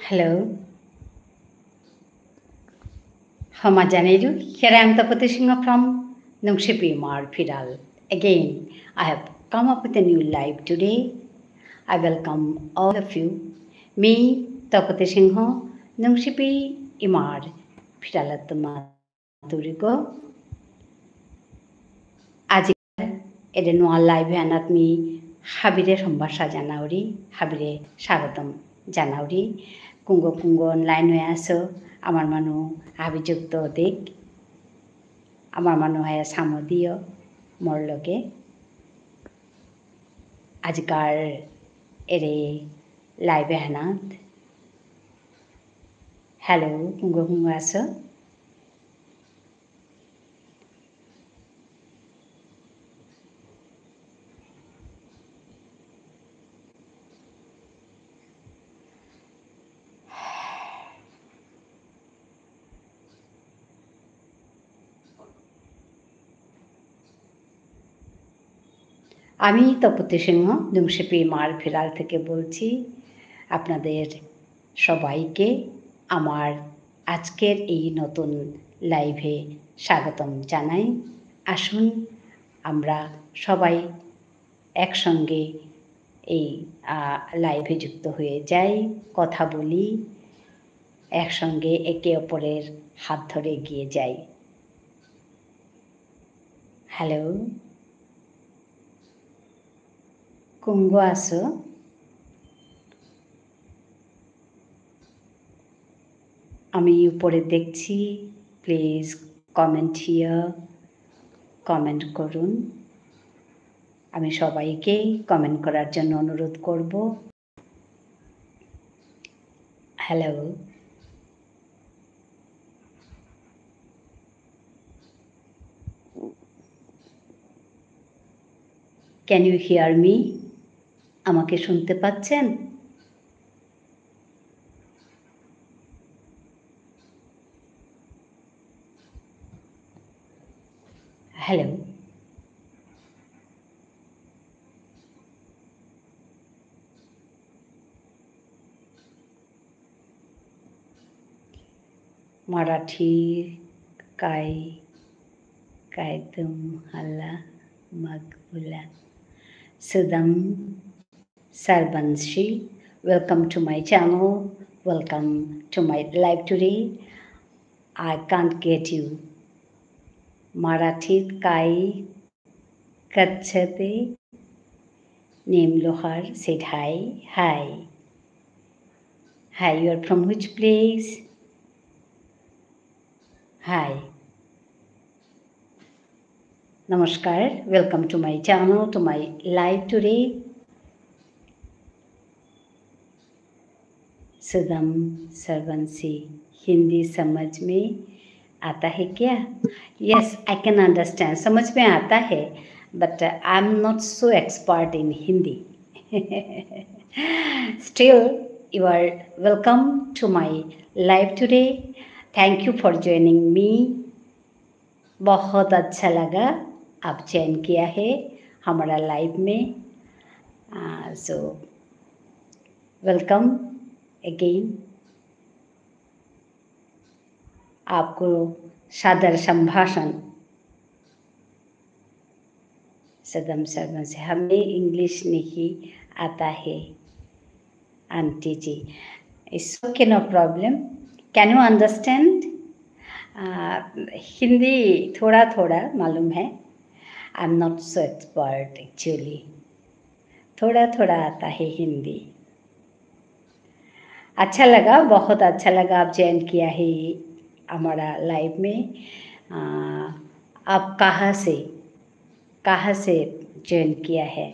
Hello, Hamajaneru. Here I am Tapati Singh from Nungshipi Mar Pidal. Again, I have come up with a new live today. I welcome all of you. Me, Tapati Singh, Nungshipi Imar Pidalat Maturigo. Ajikar Edenua live hanat mi Habire Hombasha Janauri, Habire Shagatam Janauri, Kungo online aso. আমার মানুহ আবিযুক্ত দিক আমার মানুহে সামদীয় মোৰ লগে আজিকাৰ এৰে লাইভে হানাত hello' কুংগ আছো আমি তপতি সিংহ নুংশিপি মার ফেরাল থেকে বলছি আপনাদের সবাইকে আমার আজকের এই নতুন লাইভে স্বাগতম জানাই আসুন আমরা সবাই একসঙ্গে এই লাইভে যুক্ত হয়ে যাই কথা বলি একসঙ্গে একে অপরের হাত ধরে এগিয়ে যাই হ্যালো কুঙ্গো আসো আমি উপরে দেখছি প্লিজ কমেন্ট হিয়ার কমেন্ট করুন আমি সবাইকে কমেন্ট করার জন্য অনুরোধ করব hello can you hear me আমাকে শুনতে পাচ্ছেন হ্যালো মারাঠি काय तुम्हाला मकबूला Sudam Sarbanshi, welcome to my channel, welcome to my live today. I can't get you. Marathi Kai Kachate Neem Lohar said hi. Hi. Hi, you are from which place? Hi. Namaskar, welcome to my channel, to my live today. सुदम सरबंसी हिंदी समझ में आता है क्या yes I can understand समझ में आता है but I am not so expert in Hindi still you are welcome to my live today thank you for joining me बहुत अच्छा लगा आप ज्वाइन किया है हमारा लाइव में सो वेलकम अगेन आपको सादर संभाषण सदम शर्मा से हमें इंग्लिश नहीं आता है aunty ji it's okay no problem can you understand Hindi थोड़ा थोड़ा मालूम है I am not so expert actually थोड़ा थोड़ा आता है हिंदी अच्छा लगा बहुत अच्छा लगा आप ज्वाइन किया है हमारा लाइव में आप कहाँ से ज्वाइन किया है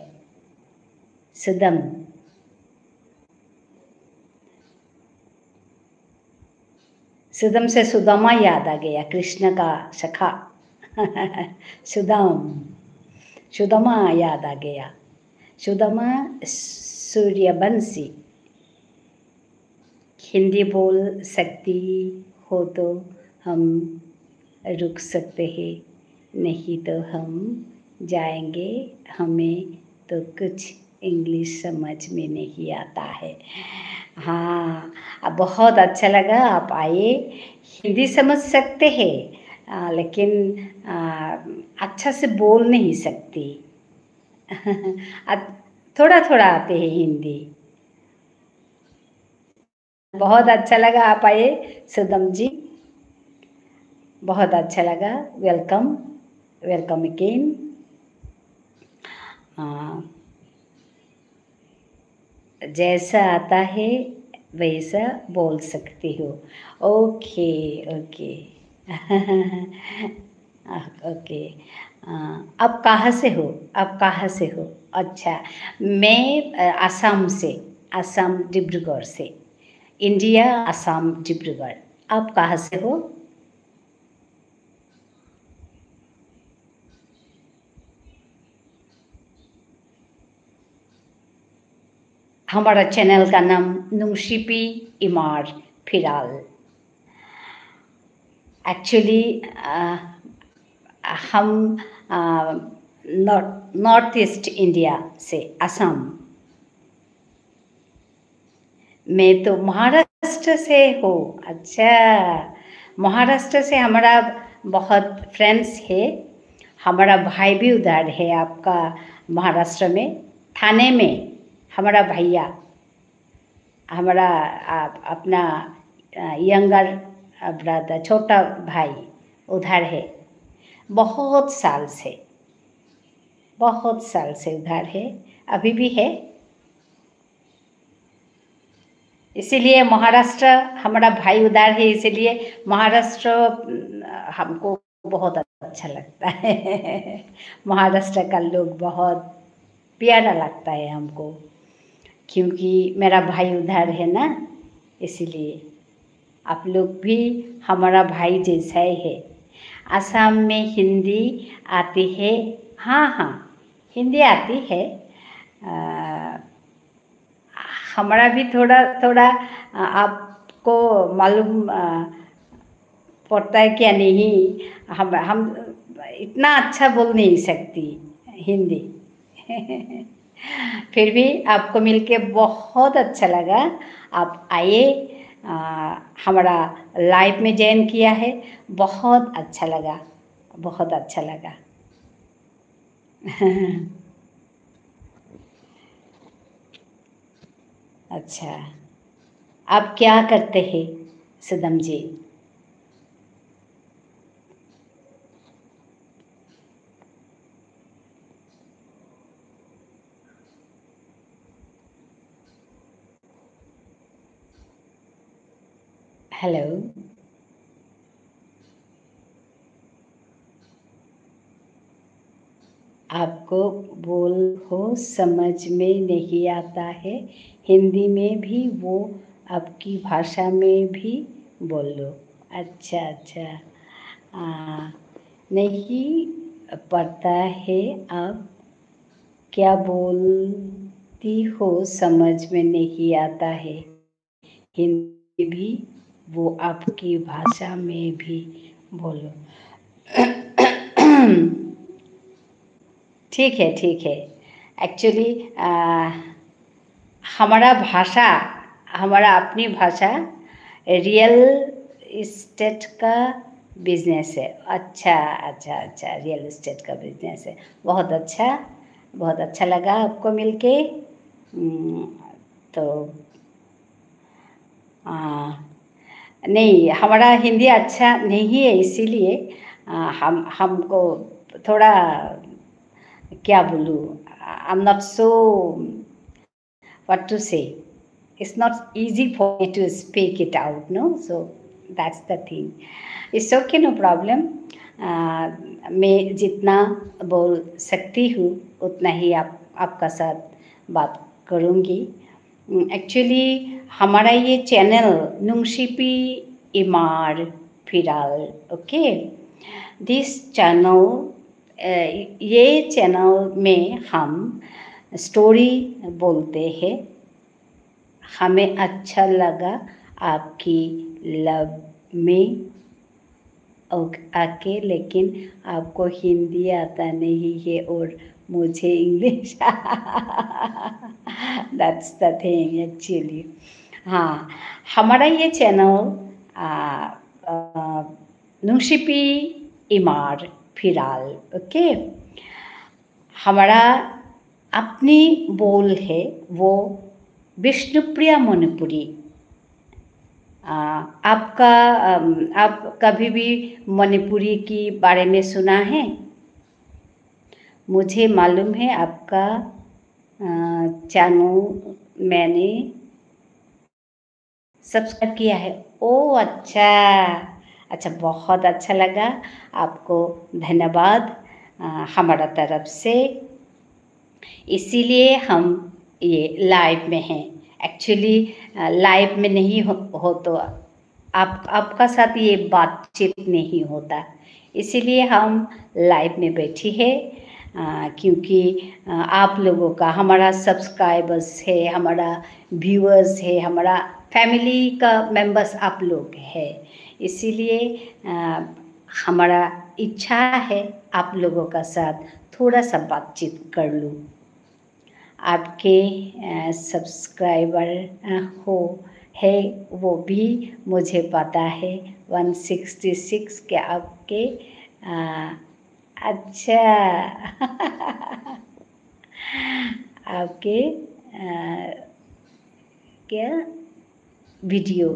सुदम सुदम से सुदामा याद आ गया कृष्ण का सखा सुदामा याद आ गया सुदामा सूर्यवंशी हिंदी बोल सकती हो तो हम रुक सकते हैं नहीं तो हम जाएंगे हमें तो कुछ इंग्लिश समझ में नहीं आता है। हाँ, अब बहुत अच्छा लगा आप आए। हिंदी समझ सकते हैं लेकिन अच्छा से बोल नहीं सकती। थोड़ा थोड़ा आते हैं हिंदी। बहुत अच्छा लगा आप आए सुदम जी, बहुत अच्छा लगा। Welcome, welcome again. जैसा आता है वैसा बोल सकती हो। Okay okay. ओके। आप कहाँ से हो? आप कहाँ से हो? अच्छा, मैं आसाम से, आसाम डिब्रूगढ़ से, इंडिया आसाम डिब्रूगढ़। आप कहाँ से हो? हमारा चैनल का नाम नुंगशिपी इमार फिराल। एक्चुअली हम नॉर्थ ईस्ट इंडिया से, असम। मैं तो महाराष्ट्र से हूँ। अच्छा, महाराष्ट्र से हमारा बहुत फ्रेंड्स है। हमारा भाई भी उधर है आपका महाराष्ट्र में, थाने में। हमारा भैया, हमारा अपना यंगर ब्रदर, छोटा भाई उधर है। बहुत साल से, बहुत साल से उधर है, अभी भी है। इसीलिए महाराष्ट्र, हमारा भाई उधर है, इसीलिए महाराष्ट्र हमको बहुत अच्छा लगता है। महाराष्ट्र का लोग बहुत प्यारा लगता है हमको, क्योंकि मेरा भाई उधर है ना, इसीलिए। आप लोग भी हमारा भाई जैसा ही है। असम में हिंदी आती है? हाँ हाँ, हिंदी आती है। हमारा भी थोड़ा थोड़ा आपको मालूम पड़ता है क्या नहीं। हम इतना अच्छा बोल नहीं सकती हिंदी। फिर भी आपको मिलके बहुत अच्छा लगा। आप आए, हमारा लाइव में ज्वाइन किया है, बहुत अच्छा लगा, बहुत अच्छा लगा। अच्छा, आप क्या करते हैं सुदम जी? हेलो। आपको बोल हो समझ में नहीं आता है, हिंदी में भी वो आपकी भाषा में भी बोलो। अच्छा अच्छा। नहीं पता है आप क्या बोलती हो, समझ में नहीं आता है, हिंदी भी वो आपकी भाषा में भी बोलो। ठीक है ठीक है। एक्चुअली हमारा भाषा, हमारा अपनी भाषा रियल इस्टेट का बिजनेस है। अच्छा अच्छा अच्छा, रियल इस्टेट का बिजनेस है। बहुत अच्छा, बहुत अच्छा लगा आपको मिलके। तो नहीं, हमारा हिंदी अच्छा नहीं है, इसीलिए हम हमको थोड़ा, क्या बोलूँ, आई am not so what to say. It's not easy for me to speak it out, no? So that's the thing. It's okay, no problem. मैं जितना बोल सकती हूँ उतना ही आपका साथ बात करूँगी। एक्चुअली हमारा ये channel Nungshipi Imar Phiral, okay. This channel, ये चैनल में हम स्टोरी बोलते हैं। हमें अच्छा लगा आपकी लव में आके, लेकिन आपको हिंदी आता नहीं है और मुझे English that's the thing actually. हाँ, हमारा ये चैनल नुंगसिपि इमार फिराल, ओके। हमारा अपनी बोल है वो विष्णुप्रिया मणिपुरी। आप कभी भी मणिपुरी की बारे में सुना है? मुझे मालूम है आपका चैनल मैंने सब्सक्राइब किया है। ओह अच्छा, बहुत अच्छा लगा। आपको धन्यवाद हमारा तरफ से। इसीलिए हम ये लाइव में हैं। एक्चुअली लाइव में नहीं हो तो आपका साथ ये बातचीत नहीं होता, इसीलिए हम लाइव में बैठी है। क्योंकि आप लोगों का, हमारा सब्सक्राइबर्स है, हमारा व्यूअर्स है, हमारा फैमिली का मेंबर्स आप लोग है, इसीलिए हमारा इच्छा है आप लोगों का साथ थोड़ा सा बातचीत कर लूँ। आपके सब्सक्राइबर है वो भी मुझे पता है, 166 के आपके अच्छा आपके क्या वीडियो,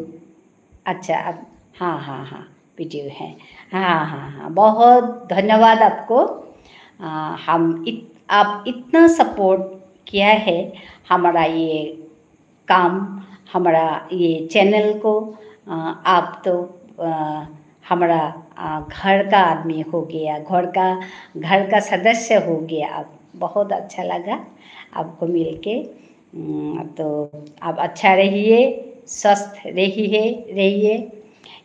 अच्छा अब हाँ वीडियो है। हाँ, बहुत धन्यवाद आपको। आप इतना सपोर्ट किया है हमारा ये काम, हमारा ये चैनल को। आप तो हमारा घर का आदमी हो गया, घर का सदस्य हो गया। आप बहुत अच्छा लगा आपको मिलके। तो आप अच्छा रहिए, स्वस्थ रहिए,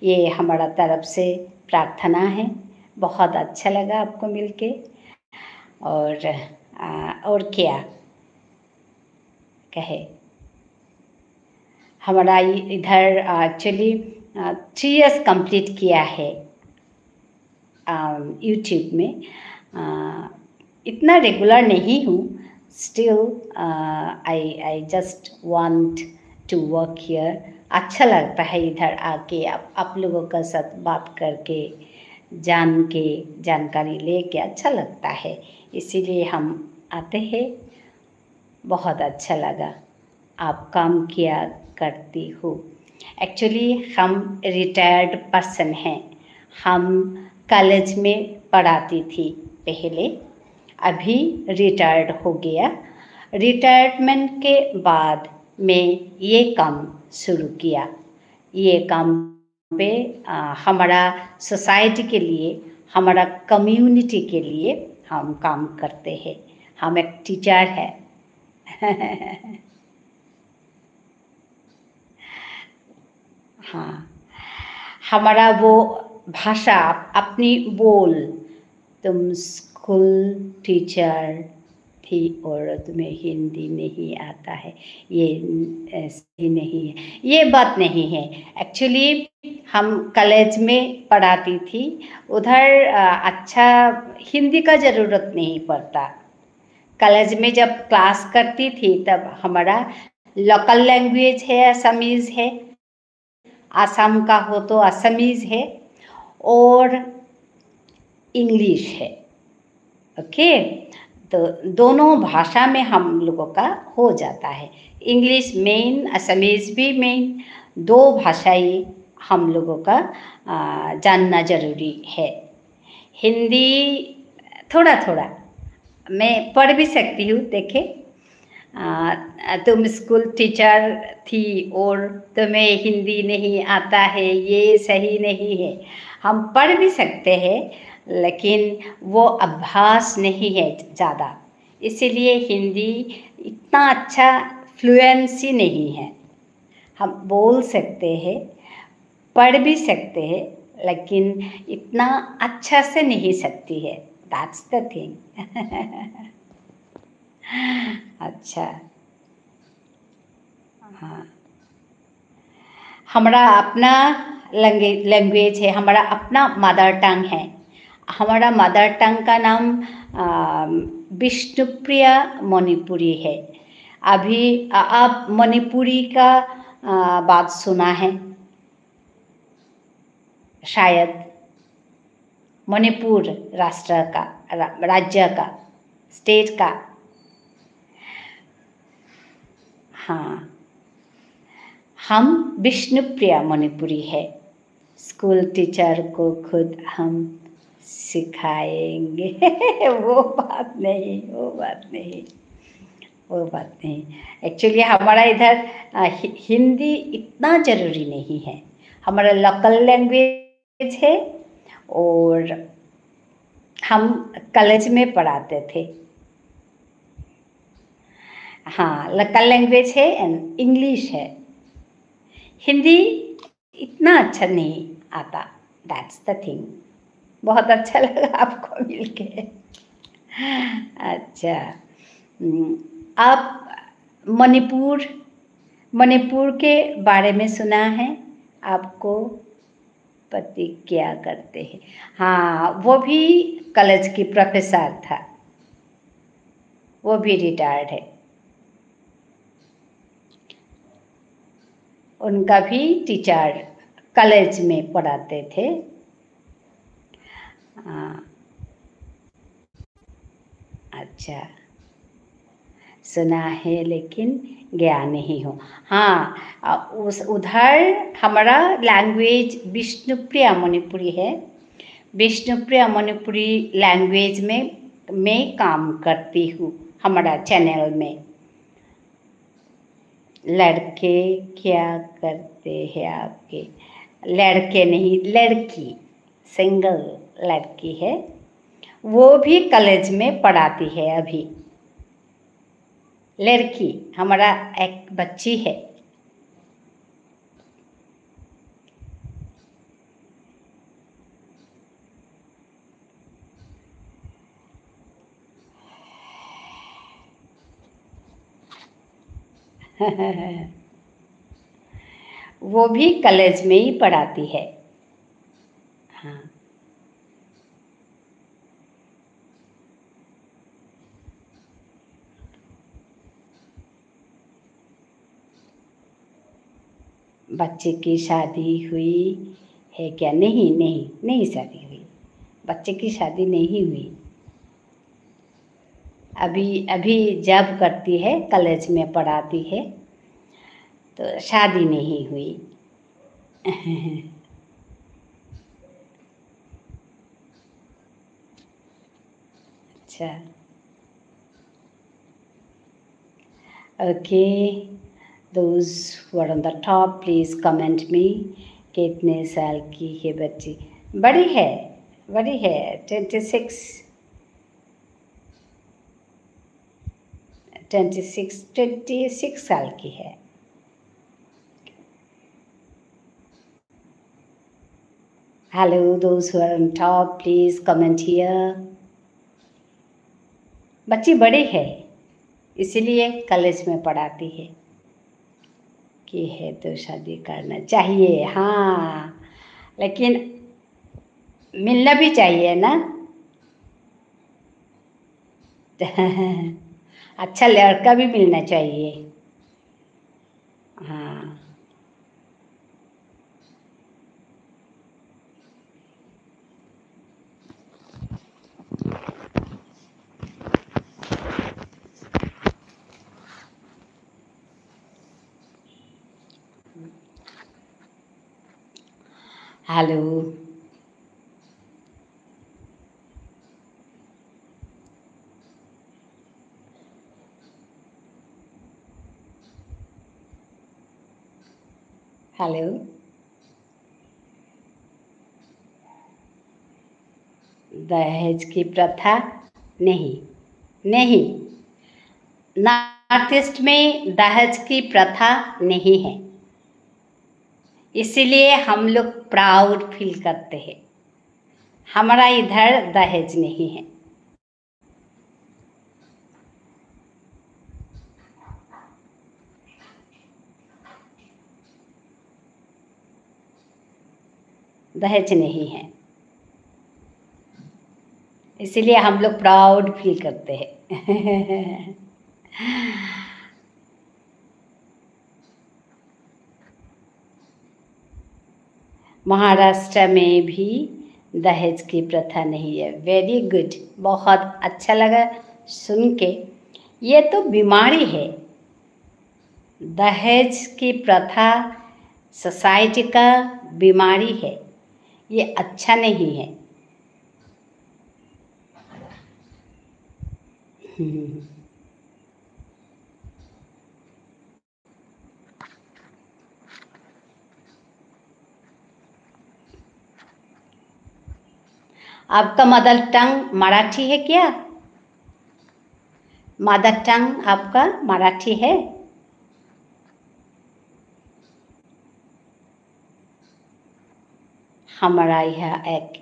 ये हमारा तरफ से प्रार्थना है। बहुत अच्छा लगा आपको मिलके। और क्या कहे, हमारा इधर एक्चुअली 3 इयर्स कंप्लीट किया है यूट्यूब में। इतना रेगुलर नहीं हूँ, still I just want to work here. अच्छा लगता है इधर आके आप लोगों का साथ बात करके, जानकारी लेके अच्छा लगता है, इसीलिए हम आते हैं। बहुत अच्छा लगा, आप काम किया करती हो। एक्चुअली हम रिटायर्ड पर्सन हैं। हम कॉलेज में पढ़ाती थी पहले, अभी रिटायर्ड हो गया। रिटायरमेंट के बाद मैं ये काम शुरू किया। ये काम पे हमारा सोसाइटी के लिए, हमारा कम्युनिटी के लिए हम काम करते हैं। हम एक टीचर है। हाँ, हमारा वो भाषा, अपनी बोल, तुम स्कूल टीचर थी और तुम्हें हिंदी नहीं आता है, ये सही नहीं है, ये बात नहीं है। एक्चुअली हम कॉलेज में पढ़ाती थी, उधर अच्छा हिंदी का ज़रूरत नहीं पड़ता। कॉलेज में जब क्लास करती थी तब हमारा लोकल लैंग्वेज है, असमीज़ है, आसाम का हो तो असमीज़ है, और इंग्लिश है, ओके। तो दोनों भाषा में हम लोगों का हो जाता है। इंग्लिश मेन, असमीज़ भी मेन, 2 भाषाएं हम लोगों का जानना ज़रूरी है। हिंदी थोड़ा थोड़ा मैं पढ़ भी सकती हूँ। देखे, तुम स्कूल टीचर थी और तुम्हें हिंदी नहीं आता है, ये सही नहीं है। हम पढ़ भी सकते हैं, लेकिन वो अभ्यास नहीं है ज़्यादा, इसीलिए हिंदी इतना अच्छा फ्लुएंसी नहीं है। हम बोल सकते हैं, पढ़ भी सकते हैं, लेकिन इतना अच्छा से नहीं सकती है। That's the thing. अच्छा, हाँ, हमारा अपना लैंग्वेज है, हमारा अपना मदर टंग है। हमारा मदर टंग का नाम विष्णुप्रिया मणिपुरी है। अभी आप मणिपुरी का बात सुना है शायद। मणिपुर राष्ट्र का, राज्य का, स्टेट का। हाँ, हम विष्णुप्रिया मणिपुरी है। स्कूल टीचर को खुद हम सिखाएंगे। वो बात नहीं, वो बात नहीं, वो बात नहीं। एक्चुअली हमारा इधर हिंदी इतना ज़रूरी नहीं है। हमारा लोकल लैंग्वेज है और हम कॉलेज में पढ़ाते थे। हाँ, लोकल लैंग्वेज है एंड इंग्लिश है। हिंदी इतना अच्छा नहीं आता, दैट्स द थिंग। बहुत अच्छा लगा आपको मिलके। अच्छा, आप मणिपुर के बारे में सुना है? आपको पति क्या करते हैं? हाँ, वो भी कॉलेज की प्रोफेसर था, वो भी रिटायर्ड है। उनका भी टीचर कॉलेज में पढ़ाते थे। अच्छा, सुना है लेकिन गया नहीं हो। हाँ, उस उधर हमारा लैंग्वेज विष्णुप्रिया मणिपुरी है। विष्णुप्रिया मणिपुरी लैंग्वेज में मैं काम करती हूँ हमारा चैनल में। लड़के क्या करते हैं आपके? लड़के नहीं, लड़की, सिंगल लड़की है। वो भी कॉलेज में पढ़ाती है अभी। लड़की, हमारा एक बच्ची है। वो भी कॉलेज में ही पढ़ाती है। हाँ, बच्चे की शादी हुई है क्या? नहीं नहीं, नहीं शादी हुई, बच्चे की शादी नहीं हुई। अभी अभी जॉब करती है, कॉलेज में पढ़ाती है, तो शादी नहीं हुई। अच्छा, okay, those who are on the top please comment me. कितने साल की है बच्ची? बड़ी है, बड़ी है, 26 साल की है। Hello, those who are on top please comment here. बच्ची बड़ी है, इसीलिए कॉलेज में पढ़ाती है कि है तो शादी करना चाहिए। हाँ, लेकिन मिलना भी चाहिए ना। अच्छा लड़का भी मिलना चाहिए। हाँ, हेलो, हेलो, दहेज की प्रथा नहीं, नहीं, नॉर्थ ईस्ट में दहेज की प्रथा नहीं है, इसीलिए हम लोग प्राउड फील करते हैं। हमारा इधर दहेज नहीं है। दहेज नहीं है, इसीलिए हम लोग प्राउड फील करते हैं। महाराष्ट्र में भी दहेज की प्रथा नहीं है। वेरी गुड, बहुत अच्छा लगा सुन के। ये तो बीमारी है, दहेज की प्रथा सोसाइटी का बीमारी है, ये अच्छा नहीं है। आपका मदर टंग मराठी है क्या? मदर टंग आपका मराठी है? हमारा यह एक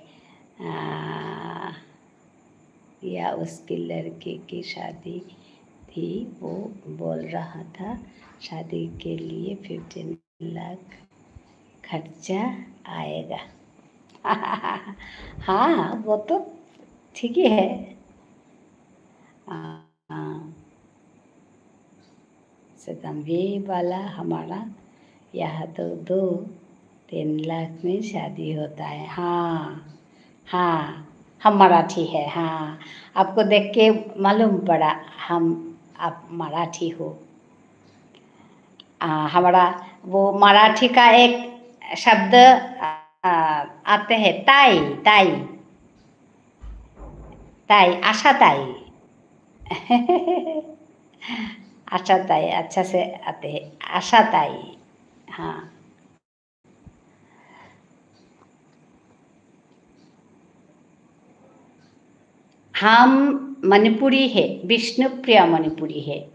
या उसकी लड़के की शादी थी, वो बोल रहा था शादी के लिए 15 लाख खर्चा आएगा। हाँ, वो तो ठीक ही है। सितंबी वाला हमारा यहाँ तो 2-3 लाख में शादी होता है। हाँ हाँ, हम मराठी है। हाँ, आपको देख के मालूम पड़ा आप मराठी हो। हमारा वो मराठी का एक शब्द आते हैं, ताई ताई ताई, आशा ताई। आशा ताई अच्छा से आते हैं, आशा ताई। हाँ, हम मणिपुरी है, विष्णुप्रिया मणिपुरी है।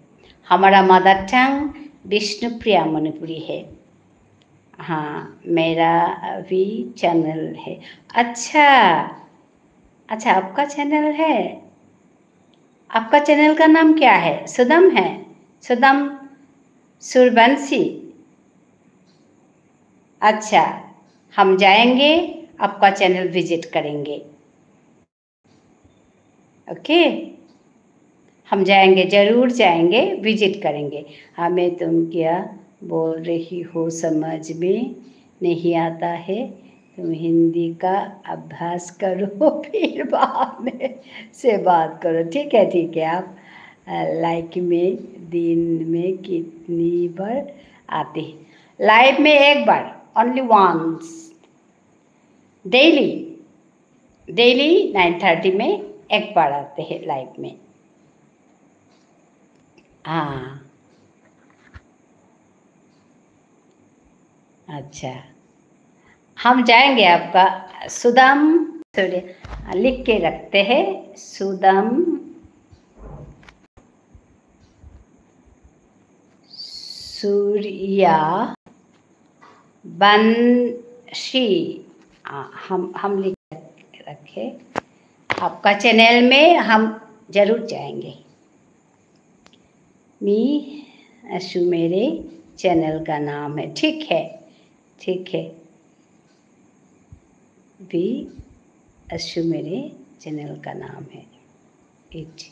हमारा मदर टंग विष्णुप्रिया मणिपुरी है। हाँ, मेरा भी चैनल है। अच्छा अच्छा, आपका चैनल है? आपका चैनल का नाम क्या है? सुदम है? सुदम सूर्यवंशी। अच्छा, हम जाएंगे, आपका चैनल विजिट करेंगे। ओके, हम जाएंगे, ज़रूर जाएंगे, विजिट करेंगे। हमें तुम क्या बोल रही हो समझ में नहीं आता है, तुम हिंदी का अभ्यास करो, फिर बाद में से बात करो। ठीक है ठीक है। आप लाइक में दिन में कितनी बार आते हैं? लाइव में एक बार, ओनली वंस। डेली 9:30 में एक बार आते हैं लाइव में। हाँ, अच्छा, हम जाएंगे। आपका सुदम, लिख के रखते हैं, सुदम सूर्या वंशी। हम लिख रखे। आपका चैनल में हम जरूर जाएंगे। मी अशु मेरे चैनल का नाम है। ठीक है ठीक है, भी अशु मेरे चैनल का नाम है। इट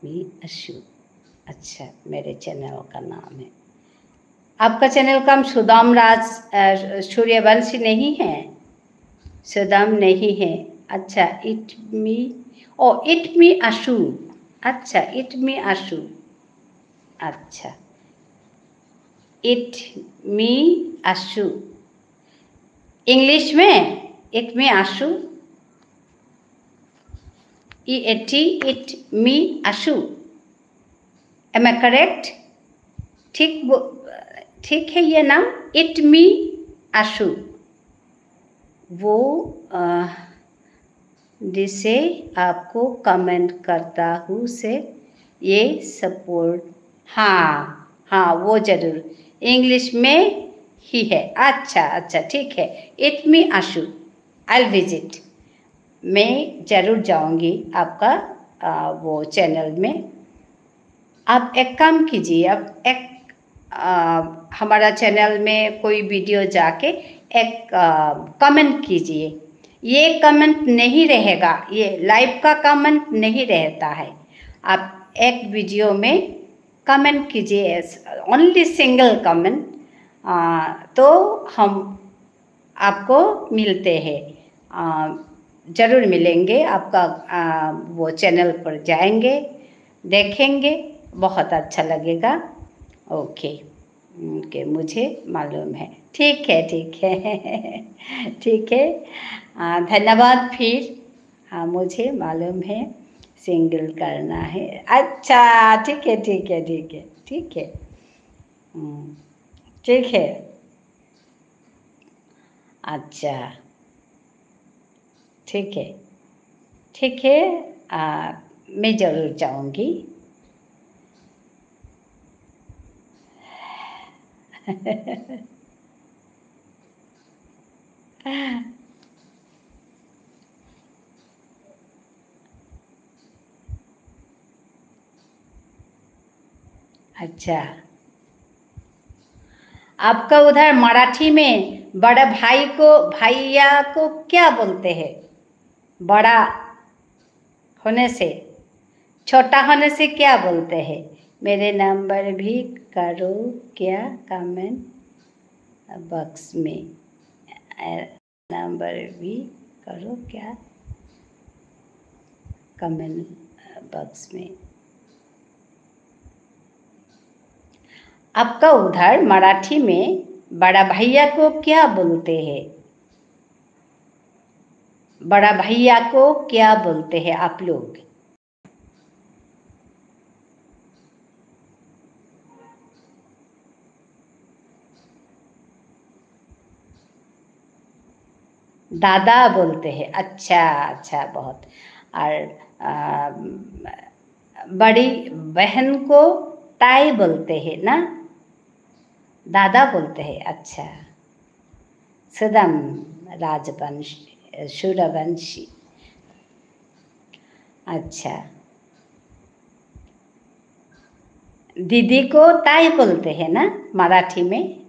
मी अशु, अच्छा, मेरे चैनल का नाम है। आपका चैनल का नाम सुदाम राज सूर्यवंशी नहीं है? सुदाम नहीं है। अच्छा, इट मी अशु। अच्छा, इट मी अशु। अच्छा, इट मी अशु। इंग्लिश में it me Ashu, it me Ashu. Am I correct? ठीक है ये नाम, इट मी अशु। वो जिसे आपको कमेंट करता हूँ से ये सपोर्ट। हाँ हाँ, वो जरूर इंग्लिश में ही है। अच्छा अच्छा, ठीक है। It me Ashu, I visit. मैं ज़रूर जाऊंगी आपका वो चैनल में। आप एक काम कीजिए, आप एक हमारा चैनल में कोई वीडियो जाके एक कमेंट कीजिए, ये कमेंट नहीं रहेगा, ये लाइव का कमेंट नहीं रहता है। आप एक वीडियो में कमेंट कीजिए, ओनली सिंगल कमेंट, तो हम आपको मिलते हैं, ज़रूर मिलेंगे। आपका वो चैनल पर जाएंगे, देखेंगे, बहुत अच्छा लगेगा। ओके ओके, मुझे मालूम है। ठीक है ठीक है ठीक है, धन्यवाद। फिर मुझे मालूम है सिंगल करना है। अच्छा ठीक है ठीक है ठीक है ठीक है ठीक है। अच्छा ठीक है ठीक है, मैं ज़रूर चाहूँगी। अच्छा, आपका उधर मराठी में बड़ा भाई को, भैया को क्या बोलते हैं? बड़ा होने से, छोटा होने से क्या बोलते हैं? मेरे नंबर भी करो क्या कमेंट बॉक्स में, नंबर भी करो क्या कमेंट बॉक्स में। आपका उधर मराठी में बड़ा भैया को क्या बोलते हैं? बड़ा भैया को क्या बोलते हैं आप लोग? दादा बोलते हैं। अच्छा अच्छा, बहुत। और बड़ी बहन को ताई बोलते हैं ना, दादा बोलते हैं। अच्छा, सुदम राजवंशी, सूर्यवंशी। अच्छा, दीदी को ताई बोलते हैं ना मराठी में?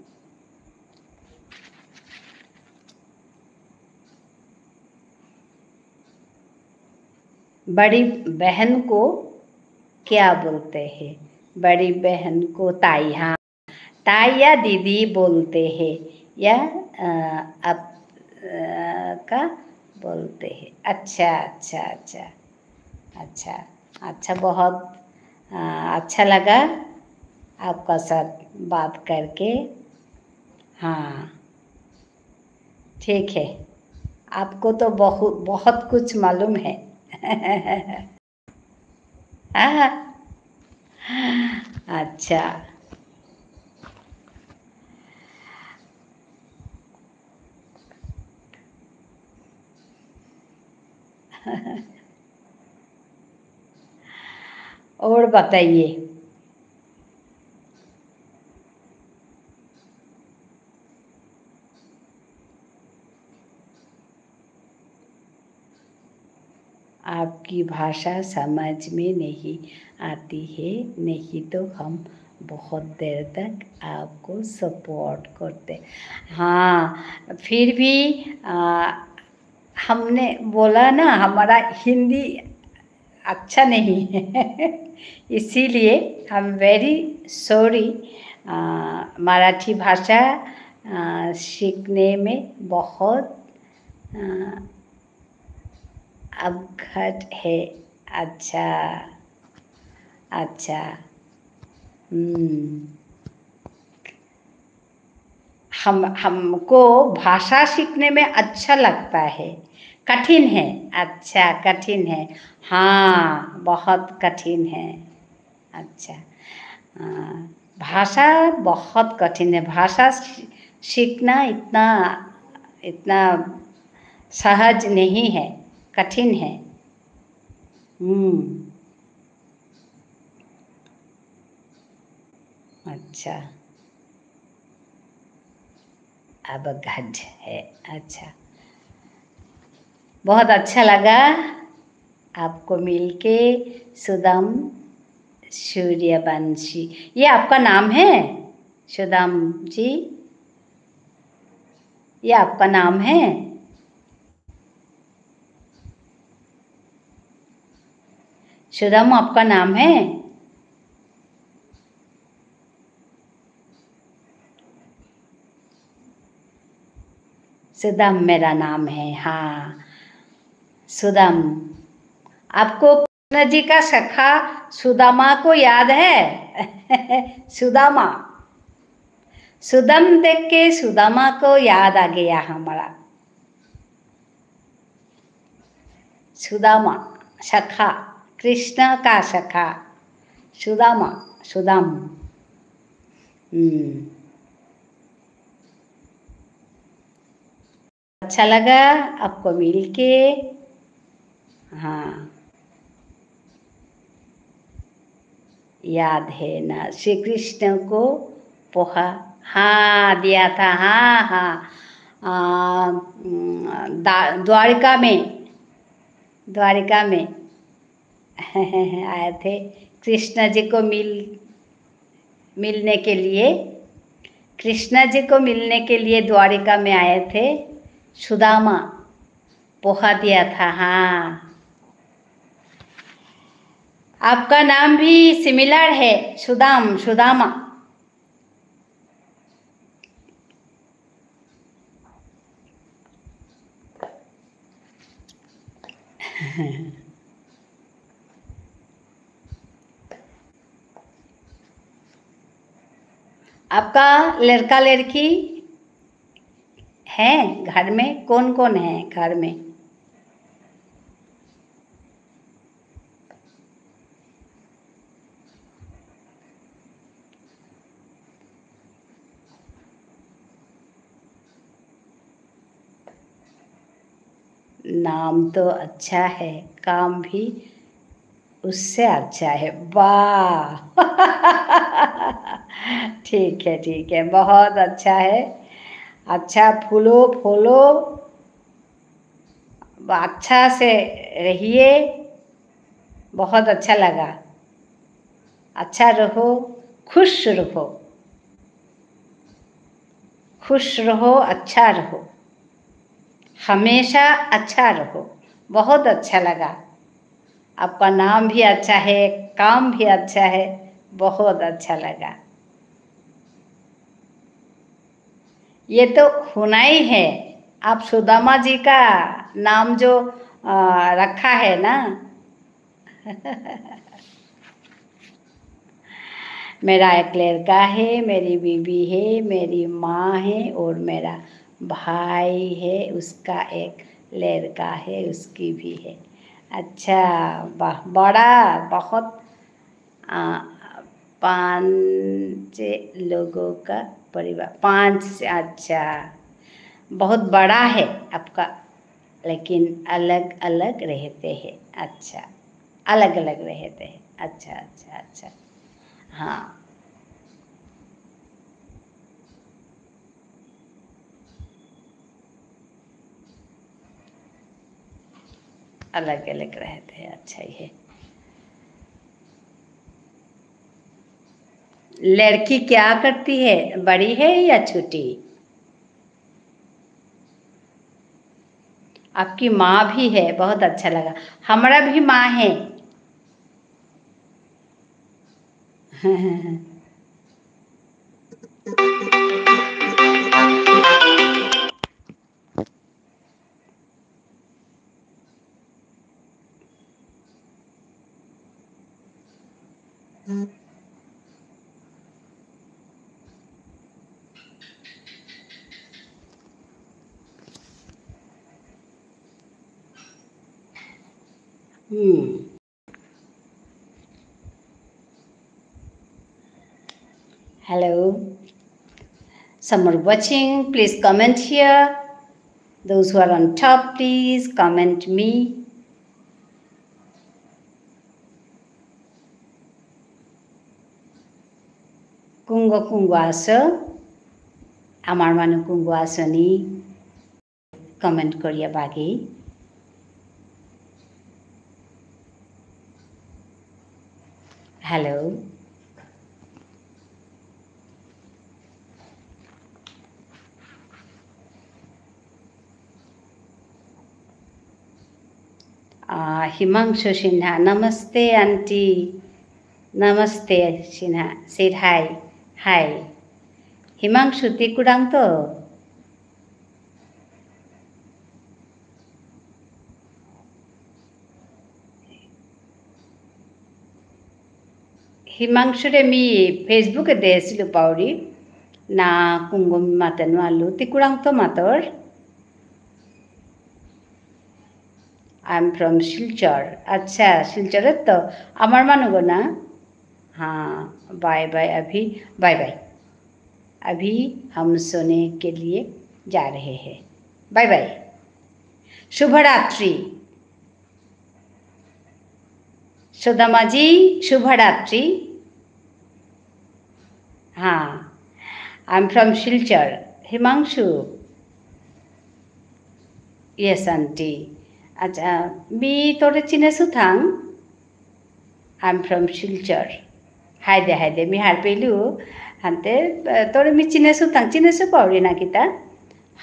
बड़ी बहन को क्या बोलते हैं? बड़ी बहन को ताई, हाँ, ताई या दीदी बोलते हैं, या आप का बोलते हैं। अच्छा अच्छा अच्छा अच्छा अच्छा, बहुत अच्छा लगा आपका साथ बात करके। हाँ ठीक है, आपको तो बहुत बहुत कुछ मालूम है। अच्छा और बताइए। आपकी भाषा समझ में नहीं आती है, नहीं तो हम बहुत देर तक आपको सपोर्ट करते। हाँ, फिर भी हमने बोला ना, हमारा हिंदी अच्छा नहीं है इसीलिए I am very sorry. Marathi भाषा सीखने में बहुत अवघड है। अच्छा अच्छा, हमको भाषा सीखने में अच्छा लगता है, कठिन है। अच्छा, कठिन है, हाँ, बहुत कठिन है। अच्छा, भाषा बहुत कठिन है। भाषा सीखना इतना इतना सहज नहीं है, कठिन है। अच्छा, अवघड है। अच्छा, बहुत अच्छा लगा आपको मिलके, सुदम सूर्यवंशी। ये आपका नाम है सुदाम जी? ये आपका नाम है? सुदाम आपका नाम है? सुदाम मेरा नाम है। हाँ सुदाम। आपको कृष्ण जी का सखा सुदामा को याद है? सुदामा, सुदाम देख के सुदामा को याद आ गया हमारा। सुदामा सखा, कृष्ण का सखा सुदामा, सुदाम। अच्छा लगा आपको मिलके। हाँ याद है ना, श्री कृष्ण को पोहा हाँ दिया था। हाँ हाँ द्वारिका में, द्वारिका में आए थे कृष्ण जी को मिलने के लिए। कृष्ण जी को मिलने के लिए द्वारिका में आए थे। सुदामा पोहा दिया था। हाँ आपका नाम भी सिमिलर है, सुदाम, सुदामा। आपका लड़का लड़की है घर में? कौन कौन है घर में? नाम तो अच्छा है, काम भी उससे अच्छा है। वाह ठीक है, बहुत अच्छा है। अच्छा फूलो फूलो, अच्छा से रहिए। बहुत अच्छा लगा। अच्छा रहो, खुश रहो, खुश रहो, अच्छा रहो, हमेशा अच्छा रहो। बहुत अच्छा लगा। आपका नाम भी अच्छा है, काम भी अच्छा है, बहुत अच्छा लगा। ये तो होना ही है। आप सुदामा जी का नाम जो रखा है ना मेरा एक लड़का है, मेरी बीवी है, मेरी माँ है और मेरा भाई है, उसका एक लड़का है, उसकी भी है। अच्छा बड़ा बहुत 5 लोगों का परिवार, 5 से। अच्छा बहुत बड़ा है आपका, लेकिन अलग अलग रहते हैं। अच्छा अलग अलग रहते हैं। अच्छा अच्छा अच्छा हाँ अलग अलग रहते हैं। अच्छा ही है। लड़की क्या करती है, बड़ी है या छोटी? आपकी माँ भी है, बहुत अच्छा लगा। हमारा भी माँ है। Hello. Some are watching, please comment here. Those who are on top, please comment me. Kungo kungo aso. Amar manu kungo aso ni. Comment koriya bagi. Hello. Himanshu Sinha. Namaste, Auntie. Namaste, Sinha. Said hi. Hi. Himanshu, tikurang to? Himanshu mi Facebook desilu pauri na kungum matanu alu tikurang to mator. I'm from Silchar. अच्छा सिलचर तो अमर मानुगो ना हाँ bye bye अभी bye bye अभी हम सोने के लिए जा रहे हैं बाय बाय शुभ रात्रि सुदामा जी शुभ रात्रि हाँ I'm from Silchar Himanshu yes auntie अच्छा मी तोरे चिने सुथांग I'm from Silchar हाय दे मी हार पेलू हंते तोरे मी चिने सु पाउरी ना किता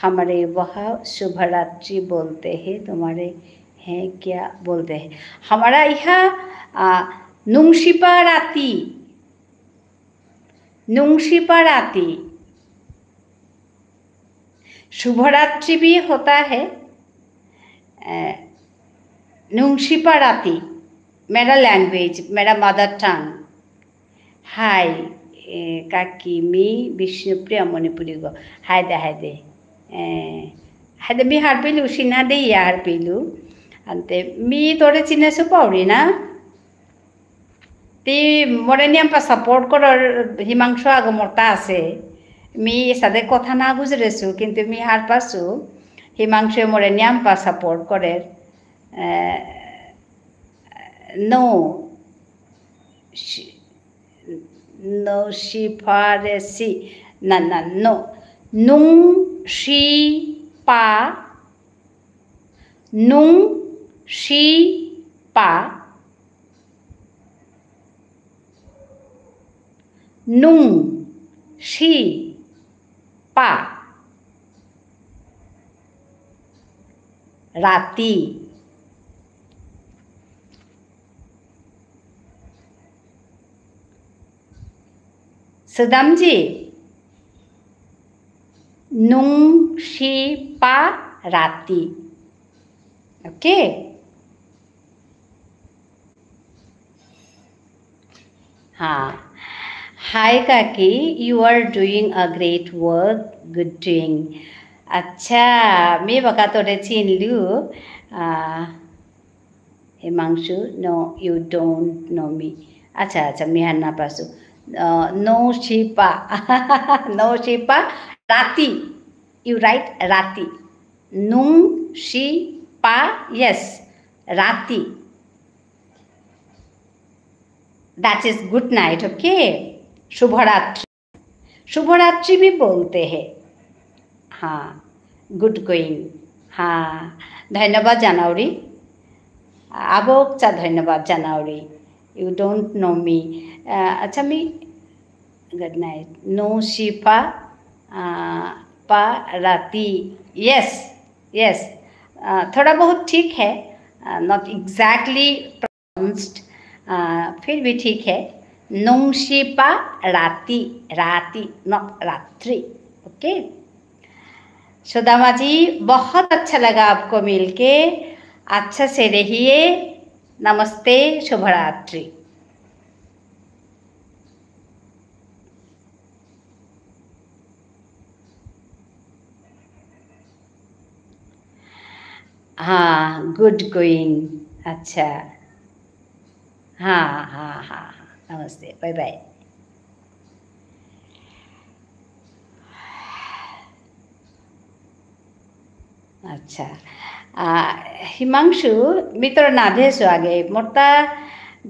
हमारे वहाँ शुभ रात्रि बोलते हैं तुम्हारे हैं क्या बोलते हैं हमारा यहाँ नुंगशिपा राती शुभ रात्रि भी होता है नुंगशिपा राती मेरा लैंग्वेज मेरा मदर टंग हाय काकी मी विष्णुप्रिया मणिपुरी गो हाय दे मी हार पेलू सिन्हा दे हार पेलू अंते मी तोरे चिने सु पाउरी ना ती मोरे नियम पा सपोर्ट कर हिमांशु आगो मोरता आसे मी सादे कथा ना गुजरेसु किंतु मी हार पासु हिमांशु मोरे नियम पा सपोर्ट करे no shifaresi no nung shi pa राती सुदाम जी नुंगशिपा राती ओके हाँ हाय काकी you are doing a great work good doing अच्छा मैं बका तोरे चिन लू Himanshu no you don't know me अच्छा मैं हार ना पासु नो शिपा राती you write rati nung shi pa yes rati that is good night okay शुभरात्रि भी बोलते हैं हाँ गुड गोइंग हाँ धन्यवाद जानाउरी आबोक धन्यवाद जानाउरी यू डोंट नो मी अच्छा मी गुड नाइट नो शिपा पा राती यस थोड़ा बहुत ठीक है नॉट एग्जैक्टली प्रोनाउंस्ड फिर भी ठीक है नुंगशिपा राती नॉट रात्रि ओके सुदामा जी बहुत अच्छा लगा आपको मिलके अच्छा से रहिए नमस्ते शुभ रात्रि हाँ गुड गोइंग अच्छा हाँ नमस्ते बाय बाय अच्छा हिमांशु मित्र ना देहसु आगे मोरता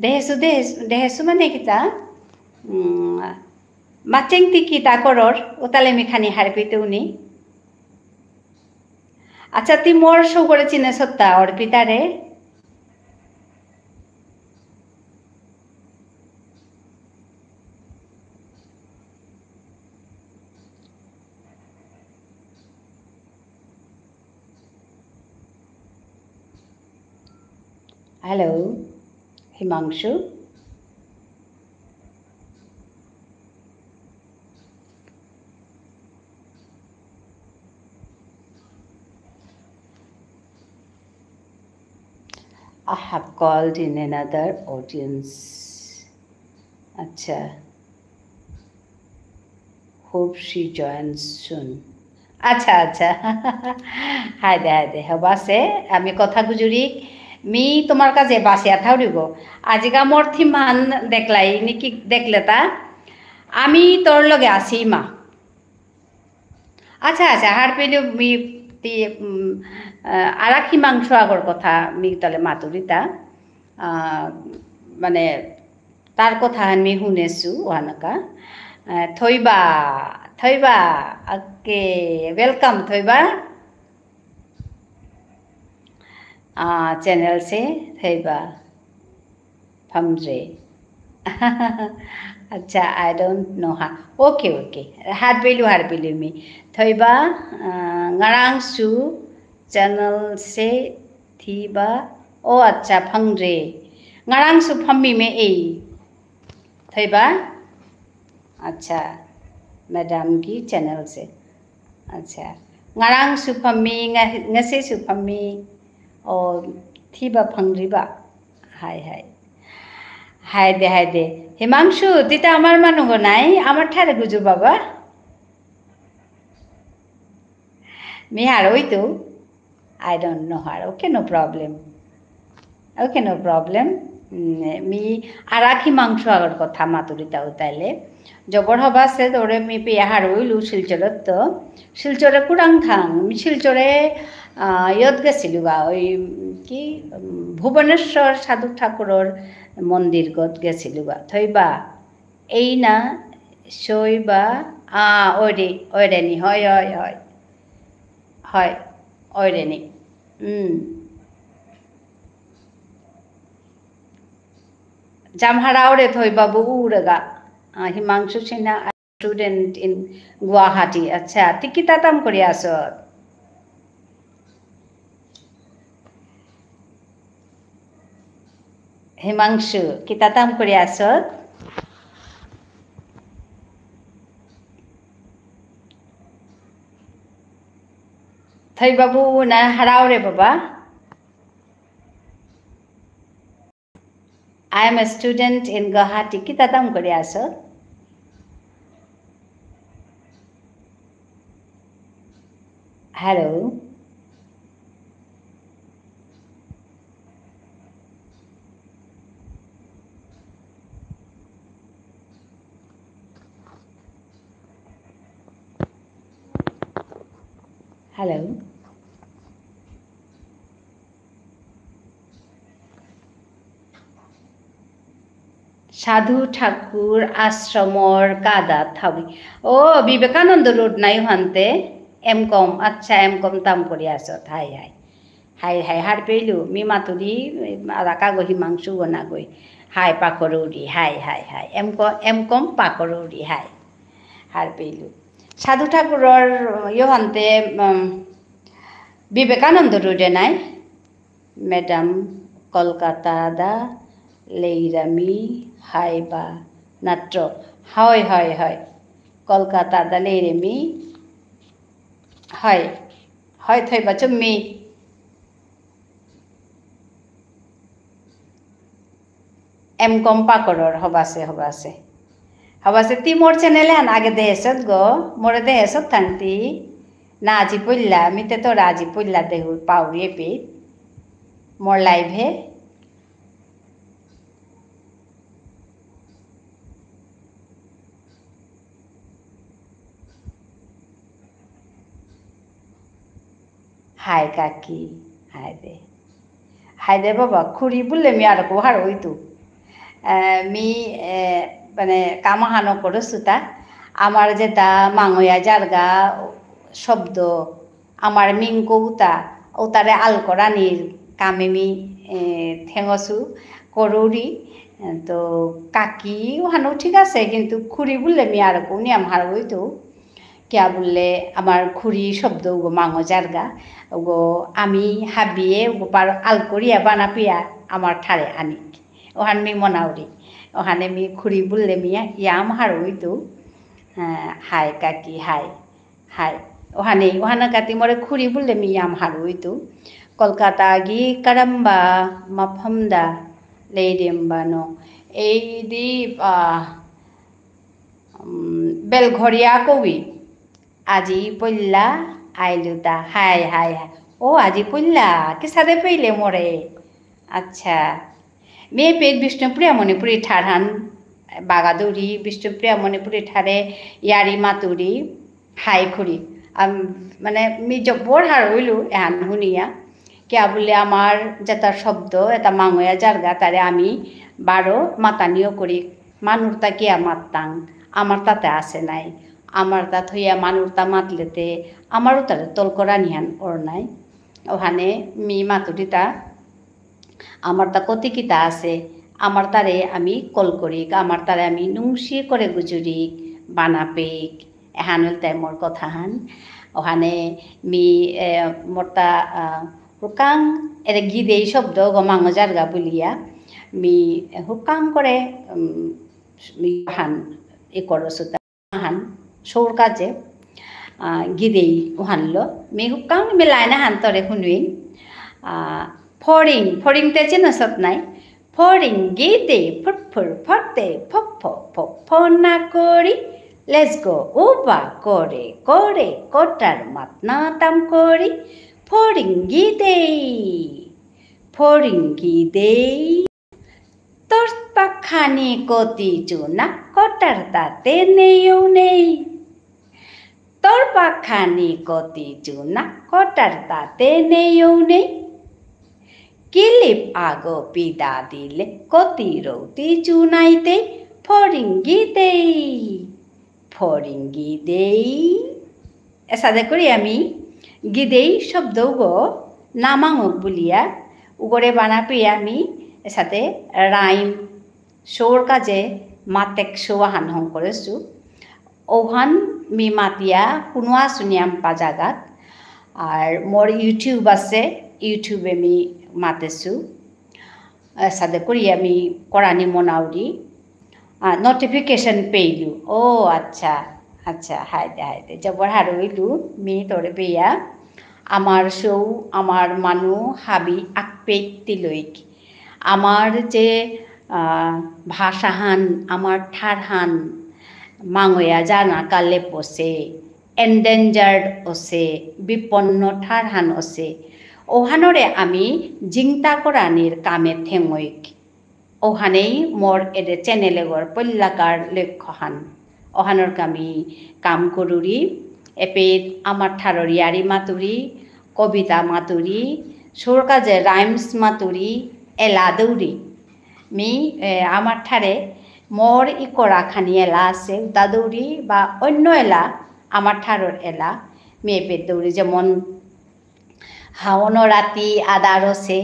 देहसु माने किता माचेंग तिकी ताकोरर उताले मिखानी हारपिते उनी अच्छा ती मोर शो करे चिने सत्ता अर्पिता रे Hello, Himangshu. I have called in another audience. Acha. Hope she joins soon. আচ্ছা আচ্ছা হাই দে হবাছে আমি কথা গুজুরি মি তোমার কাছে বাসিয়া থাউরিব আজিকা মোর থিমান দেখলাই নাকি দেখলে তা আমি তোর লগে আছি মা আচ্ছা আচ্ছা হার পেলে মি আরাকি মাংস আগর কথা মি তাহলে মাতুরিতা মানে তার কথা আমি শুনেছো ওহানকা থইবা থইবা ওকে वेलकम थोइबा चैनल से थोइबा फमरे अच्छा आई डोंट नो हा ओके ओके हार पेलू मी थोइबा ngarangsु चैनल से थीबा ओ अच्छा फंगरे ngarangsु फम्मी में ए थोइबा अच्छा मैडम की चैनल से अच्छा ngarang supami ngase supami और थीबा फंगरीबा हाय हाय हाय दे हिमांशु तिता आमार मानुगो नाई आमार ठारे गुजु बाबा मी हार ओई तो आई डोंट नो हार ओके नो प्रॉब्लम मी आराखी मांस आगर कथा मातुरिता उताइले जबर हबा से दौड़े मी पे हारइलु शिलचरत तो शिलचरे कुरां थां मी शिलचरे यत गेसिलुगा ओई कि भुवनेश्वर साधु ठाकुरर मंदिर गत गेसिलुगा थइबा एई ना सइबा ओरेनी হয় ओरेनी जामहारावरे थइबाबु उरगा हिमांशु सिन्हा स्टूडेंट इन गुवाहाटी अच्छा ती किता ताम करि आस हिमांशु किता ताम करि आस थई बाबू ना हराव रे बाबा I am a student in Guwahati. Kita tam kori aso? Hello. Hello. साधु ठाकुर आश्रमर कादा थावी ओ विवेकानंद रोड नाई हानते एमकम अच्छा एमकम ताम करि आसत हाय हाय हाय हाय हार पेलु मी मातुरी आराका गहि मांसु गना गई हाय पाकरौरी हाय हाय हाय एमकम पाकरौरी हाय हार पेलु साधु ठाकुरर यो हानते विवेकानंद रोडे नाई मैडम कलकाता दा लेइरामी हाइबा नाट्र हाय हाय हाय कलकाता दा लेइरामी हाय हाय थइबा चुम्मी एमकम पाकरर हबासे ती मोर चैनले हान आगे देहसत गो मोरे देहसत थांती ना आजी पुल्ला मिते तो राजी पुल्ला देहु पाउरी पे मोर लाइव है हाय काकी हाय दे बाबा खुरी बुल्ले मी आर को हार होई तू मी माने कामहानो करो सुता आमार जेता मांगया जारगा शब्द आमार मिंको उतारे आल करानिर कामे मी थेंगसु करोरी तो काकी हानो ठीक आछे किन्तु खुरी बुल्ले मी आर को नियम हार होई तो क्या बोले আমার খুরি শব্দ গো মাঙো জারগা গো আমি হাবিয়ে গো পার আলকরিয়া বানাপিয়া আমার ঠারে আনি ওহান মি মনাউরি ওহানে মি খুরি বললে মিয়া ইয়াম হারুই তো হাই কাকি হাই হাই ওহানা কাতি মরে খুরি বললে মি ইয়াম হারুই তো কলকাতা গি কারাম্বা মাফামদা লেইদেমবানো এই দি বেলঘরিয়া কবি আজি পল্লা আইলুতা হাই হাই হাই ও আজি পল্লা কি সাদে পেলে মরে আচ্ছা মে পেট বিষ্ণুপ্রিয়া মণিপুরি ঠারহান বাগাদুরি বিষ্ণুপ্রিয়া মণিপুরি ঠারে ইয়ারি মাতুরি হাই খুরি মানে মি জব্বর হার হইলু এহান শুনিয়া কিয়া বলে আমার যেটা শব্দ এটা মাঙয়া জারগা তারে আমি বারো মাতানিও করি মানুরটা কিয়া মাততাং আমার তাতে আসে নাই আমার তা থইয়া মানুরটা মাতলেতে আমারও তারে তল করা নিহান ওর নাই ওখানে মি মাতুরিটা আমার তা কতিকিতা আছে আমার তারে আমি কল করিক আমার তারে আমি নুংসি করে গুজুরিক বানাপেক এহানুল তাই মোর কথা হান ওখানে মি মোরটা হুকাং এর গিদেই শব্দ গমাঙ জারগা বলিয়া মি হুকাং করে হান এ করসুতা হান সৌর কাজে গিদেই উহানলো মি হুকাং মি লাইনা হান তরে শুনুই ফরিং ফরিং তে চিনসত নাই ফরিং গিদে ফুটফুর ফটে ফপ ফপ ফনা করি লেটস গো উবা করে করে কোটার মাতনা তাম করি ফরিঙ্গি দেই তোর পাখানি কতি চুনা কটার তাতে নেইও নেই তোর পাখানি কতি চুনা কটার তাতে নেইও নেই কিলিপ আগো পিদা দিলে কতি রৌতি চুনাইতে ফরিঙ্গি দেই এসাদে করি আমি গিদেই শব্দ গো নামাঙক বুলিয়া উগরে বানাপিয়া আমি সাথে রাইম সৌর কাজে মাতেক সৌহান হং করেছু ওহান মি মাতিয়া শুনোয়া শুনিয়াম পাজাগাত আর মোর ইউটিউব আছে ইউটিউবে মি মাতেছু সাথে করি আমি করানি মনাউরি নোটিফিকেশন পেইলু ও আচ্ছা আচ্ছা হাইদে জবর হারইলু মি তোরে পেয়া আমার সৌ আমার মানু হাবি আকপেতি লইক আমার যে ভাষাহান আমার ঠারহান মাঙয়া জানা কালে পচে এন্ডেঞ্জার্ড আছে বিপন্ন ঠারহান আছে ওহানরে আমি জিংতা করানির কামে ঠেঙইক ওহানেই মোর এডে চ্যানেলেগর পল্লাকার লক্ষ্যহান ওহানর কামি কাম করুরি এপেত আমার ঠারর ইয়ারি মাতুরি কবিতা মাতুরি সুর কাজে রাইমস মাতুরি এলা দৌড়ি মি আমার ঠারে মোর ই করা খানি এলা আছে উতা দৌড়ি বা অন্য এলা আমার ঠারর এলা মি এপেত দৌড়ি যেমন হাওন রাতি আদার আছে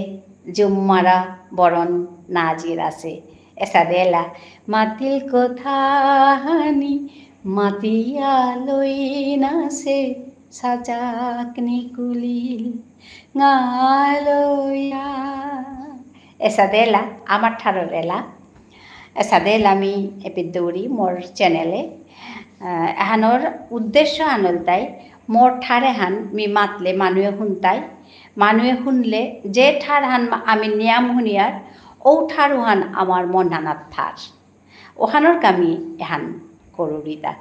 জুম্মারা বরণ নাজির আছে এসাদে এলা মাতিল কথাহানি মাতিয়া লই নাছে সাজাকনি কুলিল গালয়া এসাদে এলা আমার ঠারর এলা এসাদে এলা আমি এপিত দৌড়ি মোর চ্যানেলে এহানোর উদ্দেশ্য আনল তাই মোর ঠারে হান মি মাতলে মানুহে শুনতাই মানুহে শুনলে যে ঠার হান আমি নিয়াম শুনিয়ার ও ঠার ওহান আমার মন হানাত ঠার ওহানোর কামি এহান করুরিতা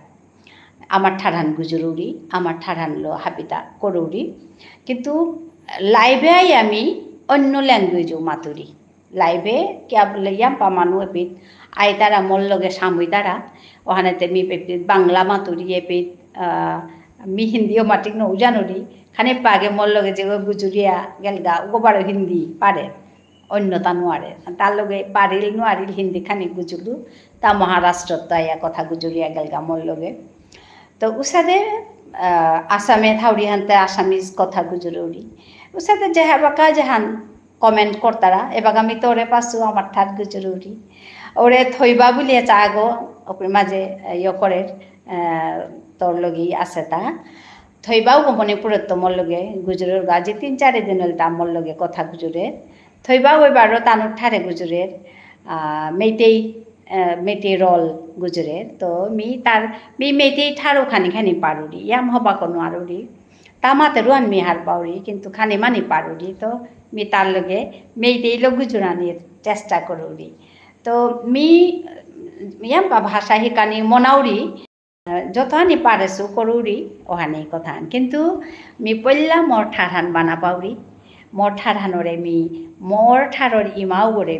আমার ঠারহান গুজরুরি আমার ঠারহান লো হাবিতা করুরি কিন্তু লাইভে আমি অন্য ল্যাঙ্গুয়েজও মাতুরি লাইভে কিয়া বলে ইয়াম্পা মানুষ এপিত আই তারা মোর লগে সামুই তারা ওখানেতে মি এপিত বাংলা মাতুরি এপিত মি হিন্দিও মাতিক নৌ জানুরি খানে পাগে মোর লগে যে গুজুরিয়া গেলগা ওবারও হিন্দি পারে অন্যতা নোয়ারে তার লগে পারিল নোয়ারিল হিন্দি খানি গুজুলু তা মহারাষ্ট্রত তাইয়া কথা গুজুরিয়া গেলগা মোর লগে তো উসাদে আসামে থাউরি হানতে আসামিজ কথা গুজুরি উসাদে যাহা বাকা জাহান কমেন্ট করতারা এবার আমি তোরে পাসু আমার ঠাত গুজুরি ওরে থইবা বুলিয়ে চাগো ওপরে মাঝে করে তোর লগি আছে তা থইবাও গোপনে পুরত্ব মোর লগে গুজরের গাজি 3-4 দিন হল তা মোর লগে কথা গুজরে থইবাও এবারও তানুর ঠারে গুজরের মেটেই রল গুজরের তো মেটেই ঠারো খানি পারুরি ইয়াম হবা কোনো আরুরি তা মাতে রুয়ান মি হার পাউরি কিন্তু খানি মানি পারুরি তো মি তার লগে মেটেই লোক গুজরানির চেষ্টা করুরি তো ইয়াম ভাষা শিকানি মনাউরি যতহানি পারেছো করুরি ওহানি কথা কিন্তু মি পল্লা মোর ঠারহান বানা পাউরি মোর ঠারহানরে মোর ঠারর ইমাও করে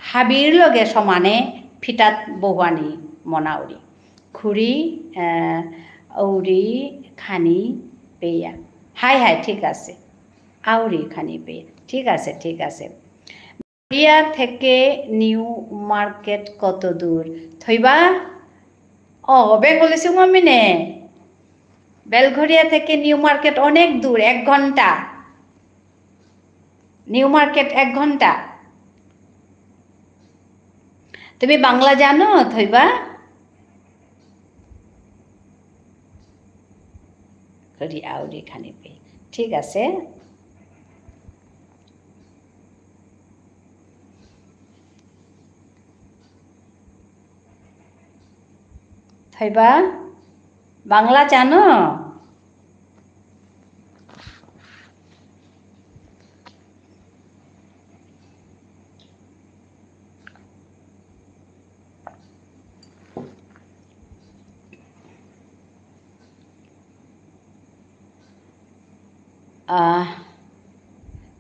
হাবির লগে সমানে ফিটাত বহুয়ানি মনাউরি খুরি আউরি খানি পেয়া হাই ঠিক আছে আউরি খানি পেয়া ঠিক আছে বেলঘরিয়া থেকে নিউ মার্কেট কত দূর থইবা বেঙ্গলি সুমিনে বেলঘরিয়া থেকে নিউ মার্কেট অনেক দূর 1 ঘন্টা নিউ মার্কেট 1 ঘন্টা তুমি বাংলা জানো থইবা করি আউরি খানি পে ঠিক আছে থইবা বাংলা জানো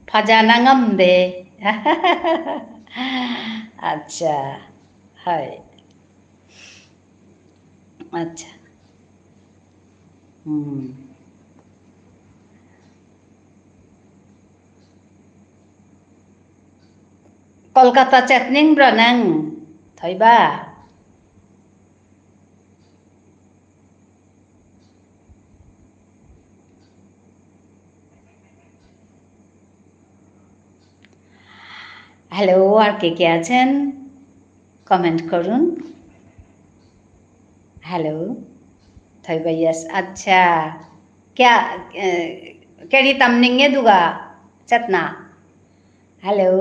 ফাজানা ngâm আচ্ছা হয় আচ্ছা কলকাতা চেতনিং ব্রানাং থইবা হ্যালো আর কে আছেন কমেন্ট করুন हेलो थैबा यस अच्छा क्या केरी तमनिंगे दुगा चतना हेलो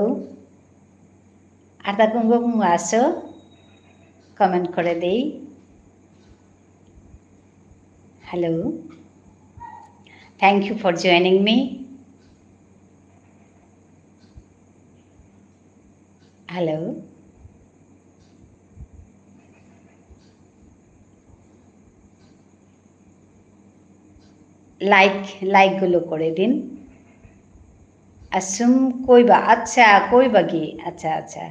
आरता कुंगो कुंगो आसो कमेंट करे देई hello thank you for joining me hello like गुलो करे दिन असुम कोई बा अच्छा कोई बगी अच्छा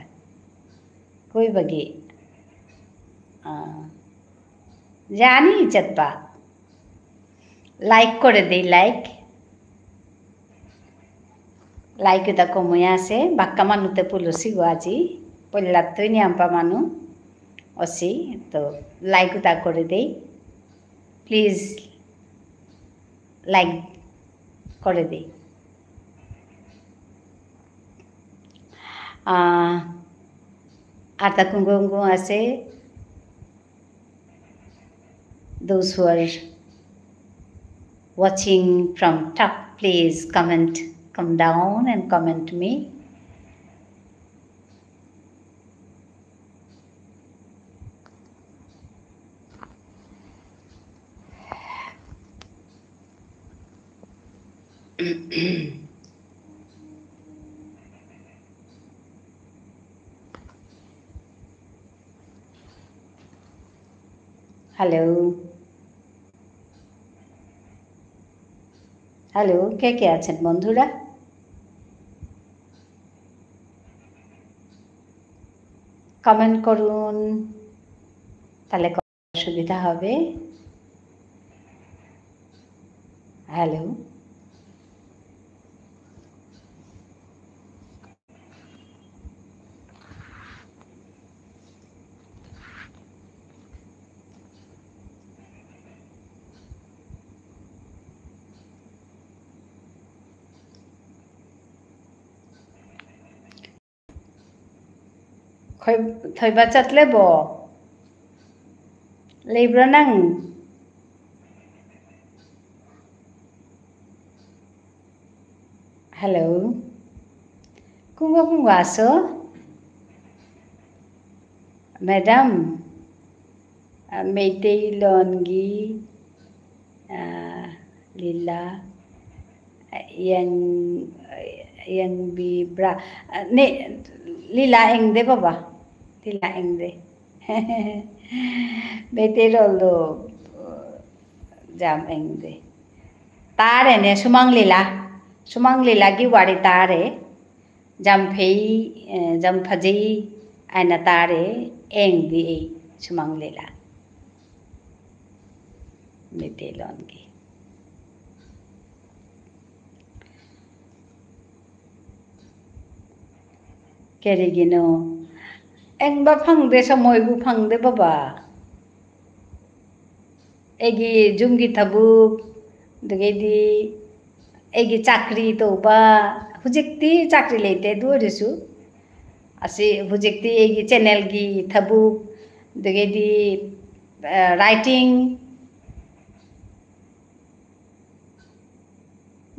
कोई बगी जानी चतपा लाइक करे दे लाइक दा कमया से बाक्का मानुते पुलसी गो आजी पल्लातोय नि आम्पा मानु असी तो लाइक दा करे दे प्लीज लाइक करे दे आरता कुंगो आसे those who are watching from top please come down and comment me hello के आছেন বন্ধুরা কমেন্ট করুন তাহলে সুবিধা হবে हेलो थैबा चतले बो Leibra nang. Hello. Kung aso? Madam. Meiteilongi lila yang bibra ne lila engde baba lila engde meiteilolo jam engde tare ne sumang lila gi wari tare jam phei jam phajei aina tare engdi sumang lila meiteilongi Kerigino engba phangde samoibu phangde baba egi jumgi thabuk dugedi egi chakri toba hujikti chakri leite duorisu asi hujikti egi channel gi thabuk dugedi writing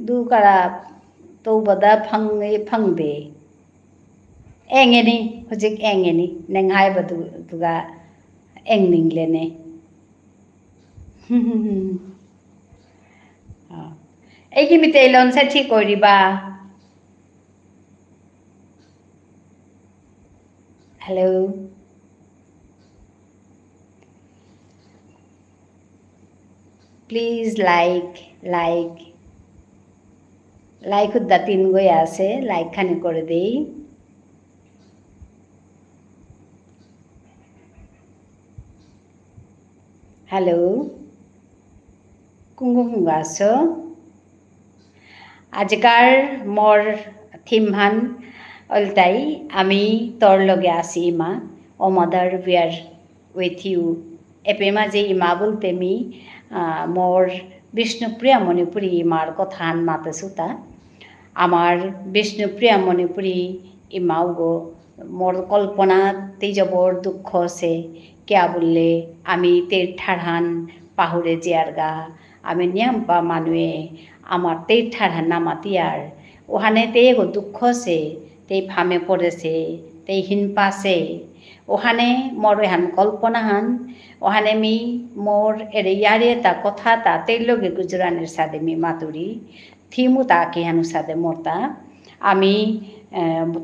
du kara tobada phangde engeni hujik engeni nenghai badu duga engninglene egi miteilon sa thik koriba hello please like udda tin goi ase like khani kore dei hello kungu aso ajkar mor thimhan oltai ami tor loge asi ma o mother we are with you epema je ima bolte mi mor Bishnupriya Manipuri imar kothan mata suta amar Bishnupriya Manipuri imaugo mor kolpona tejabor dukkho se kya bolle ami tirtharhan pahure jiarga ami nyampa manue amar tirtharhan namatiar ohane te go dukkho se te phame porese te hinpa se ohane mor han kolpona han ohane mi mor ere yare ta kotha ta teloge gujraner sade mi maturi thimu ta ke hanu sade morta ami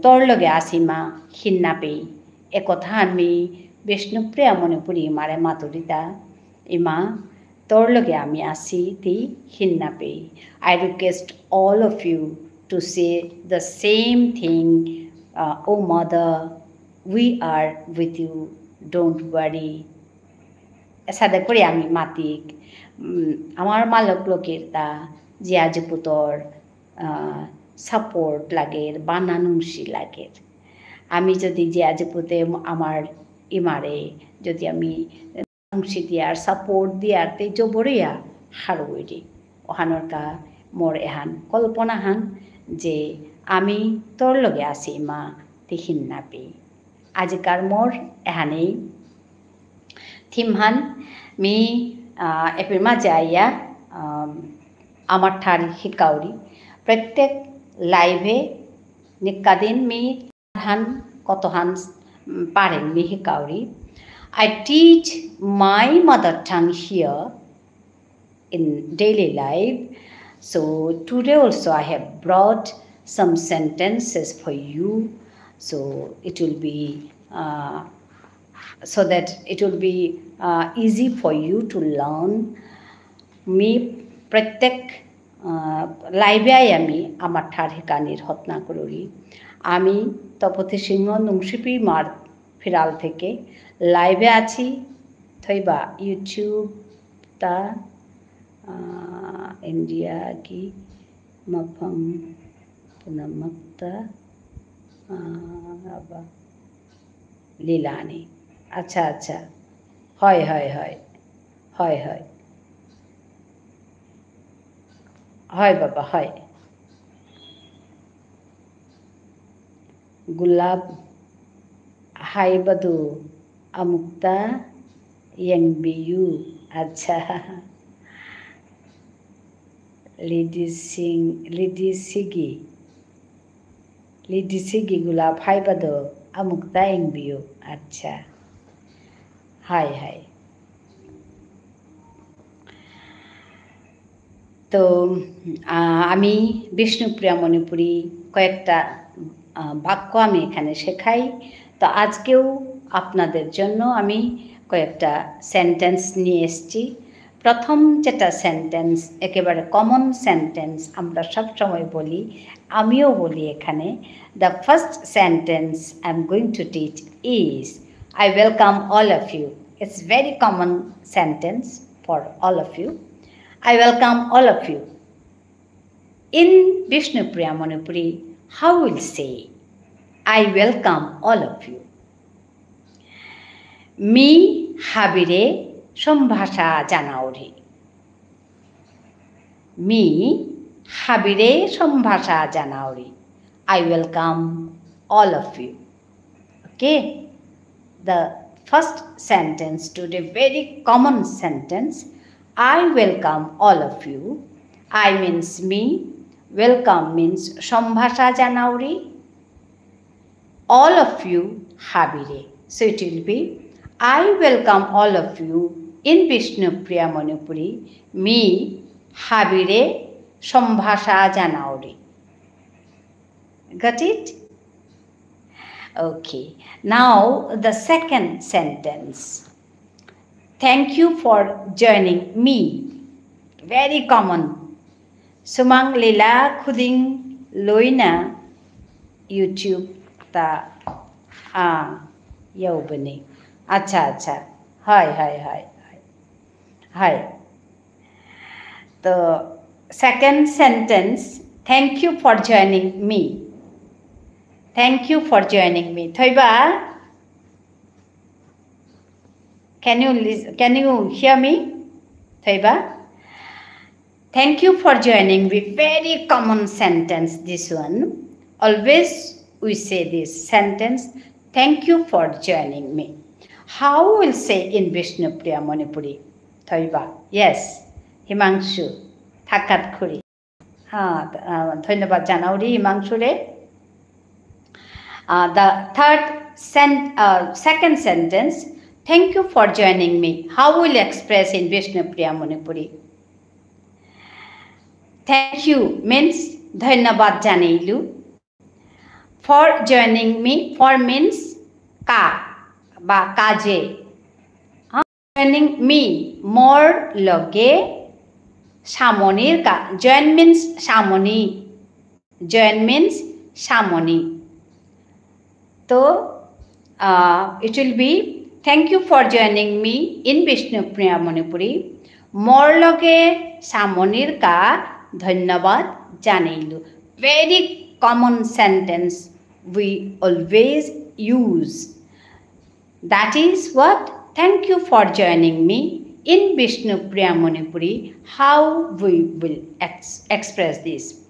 tor loge asima hinna pe e kotha mi Bishnupriya Manipuri mare maturita ima tor loge ami asi ti hinna pe I request all of you to say the same thing oh mother we are with you don't worry সাদে করে আমি মাতিক আমার মালক লোকের তা জিয়াজি পুতর support লাগের বানানুংসি লাগের আমি যদি জিয়াজি পুতে আমার ইমারে যদি আমি নুংসি দিয়ার সাপোর্ট দিয়ার তে জবরিয়া হারুইরি ওহানরকা মোর এহান কল্পনা হান যে আমি তোর লগে আছি মা তিখিন নাপি আজিকার মোর এহানেই থিমহান মি এপিরমা যাইয়া আমার ঠার হিকাউরি প্রত্যেক লাইভে নিকাদিন মি হান কতহান পারেন me হিকাউরি I teach my mother tongue here in daily life. So today also I have brought some sentences for you. So it will be so that it will be easy for you to learn. Me pratek live ami amar thar hikanir hotna korori ami Tapati Singh Nungshipi Mar Phiral থেকে লাইভে আছি থইবা YouTube তা India কি মফম পুনমক্তা লীলানি আচ্ছা আচ্ছা হয় হয় হয় হয় হয় হয় বাবা হয় गुलाब हाय बदु अमुक्ता ইয়ংবিউ আচ্ছা লিডিসিগি গুলা ফাইবাদ আমুকতা ইংবিউ আচ্ছা হাই হাই তো আমি বিষ্ণুপ্রিয়া মণিপুরী কয়েকটা বাক্য আমি এখানে শেখাই তো আজকেও আপনাদের জন্য আমি কয়েকটা সেন্টেন্স নিয়ে এসেছি প্রথম যেটা সেন্টেন্স একেবারে কমন সেন্টেন্স আমরা সব সময় বলি আমিও বলি এখানে the first sentence I am going to teach is I welcome all of you it's very common sentence for all of you I welcome all of you. In Vishnupriya Manipuri, how will say, I welcome all of you. Mi habire sombhasha janauri. Mi habire sombhasha janauri. I welcome all of you. Okay? The first sentence today, very common sentence. I welcome all of you. I means me. Welcome means Sombhasha Janauri. All of you habire. So it will be I welcome all of you in Vishnupriya Manipuri. Me habire Sombhasha Janauri. Got it? Okay. Now the second sentence. Thank you for joining me. Very common. Sumang Lila Khuding Loina YouTube ta yaubani. Acha. Hi. The second sentence. Thank you for joining me. Thank you for joining me. Thoiba. Can you hear me? Thaiba? Thank you for joining me. Very common sentence, this one. Always we say this sentence. Thank you for joining me. How will say in Vishnupriya Manipuri? Thaiba? Yes. Himangshu. Thakat khuri. Dhanyabad janauri Himangshu re. The second sentence. Thank you for joining me. How will express in Vishnupriya Manipuri? Thank you means Dhanyabad janailu. For joining me, for means ka ba kaje. Joining me, more loge samonir ka. Join means samoni. Join means samoni. So it will be Thank you for joining me in Vishnupriya Manipuri. Morloge Samonir ka dhanyabad janailu. Very common sentence we always use. That is what? Thank you for joining me in Vishnupriya Manipuri. How we will express this?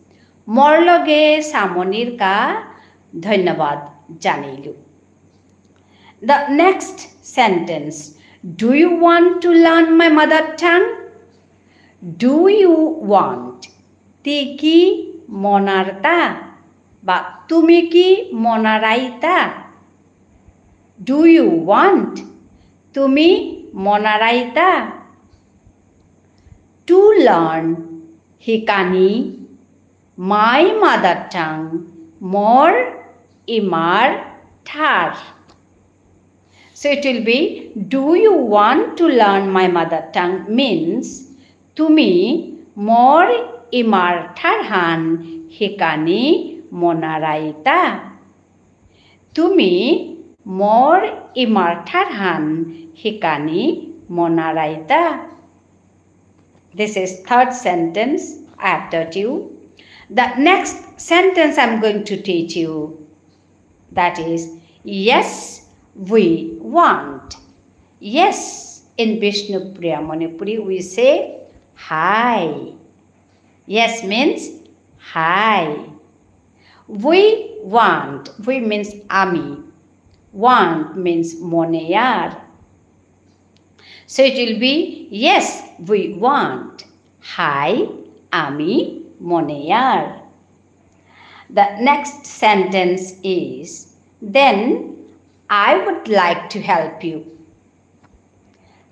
Morloge Samonir ka dhanyabad janailu. The next sentence. Do you want to learn my mother tongue? Do you want? Tiki monarta ba tumiki monaraita? Do you want? Tumi monaraita? To learn hikani my mother tongue more imar thar. So it will be, do you want to learn my mother tongue means, tumi more imar tharhan hikani monaraita. Tumi more imar tharhan hikani monaraita. This is third sentence I have taught you. The next sentence I am going to teach you, that is, yes, we want. Yes, in Vishnupriya Manipuri we say hi. Yes means hi. We want. We means ami. Want means moneyar. So it will be, yes, we want. Hi, ami moneyar. The next sentence is, then I would like to help you.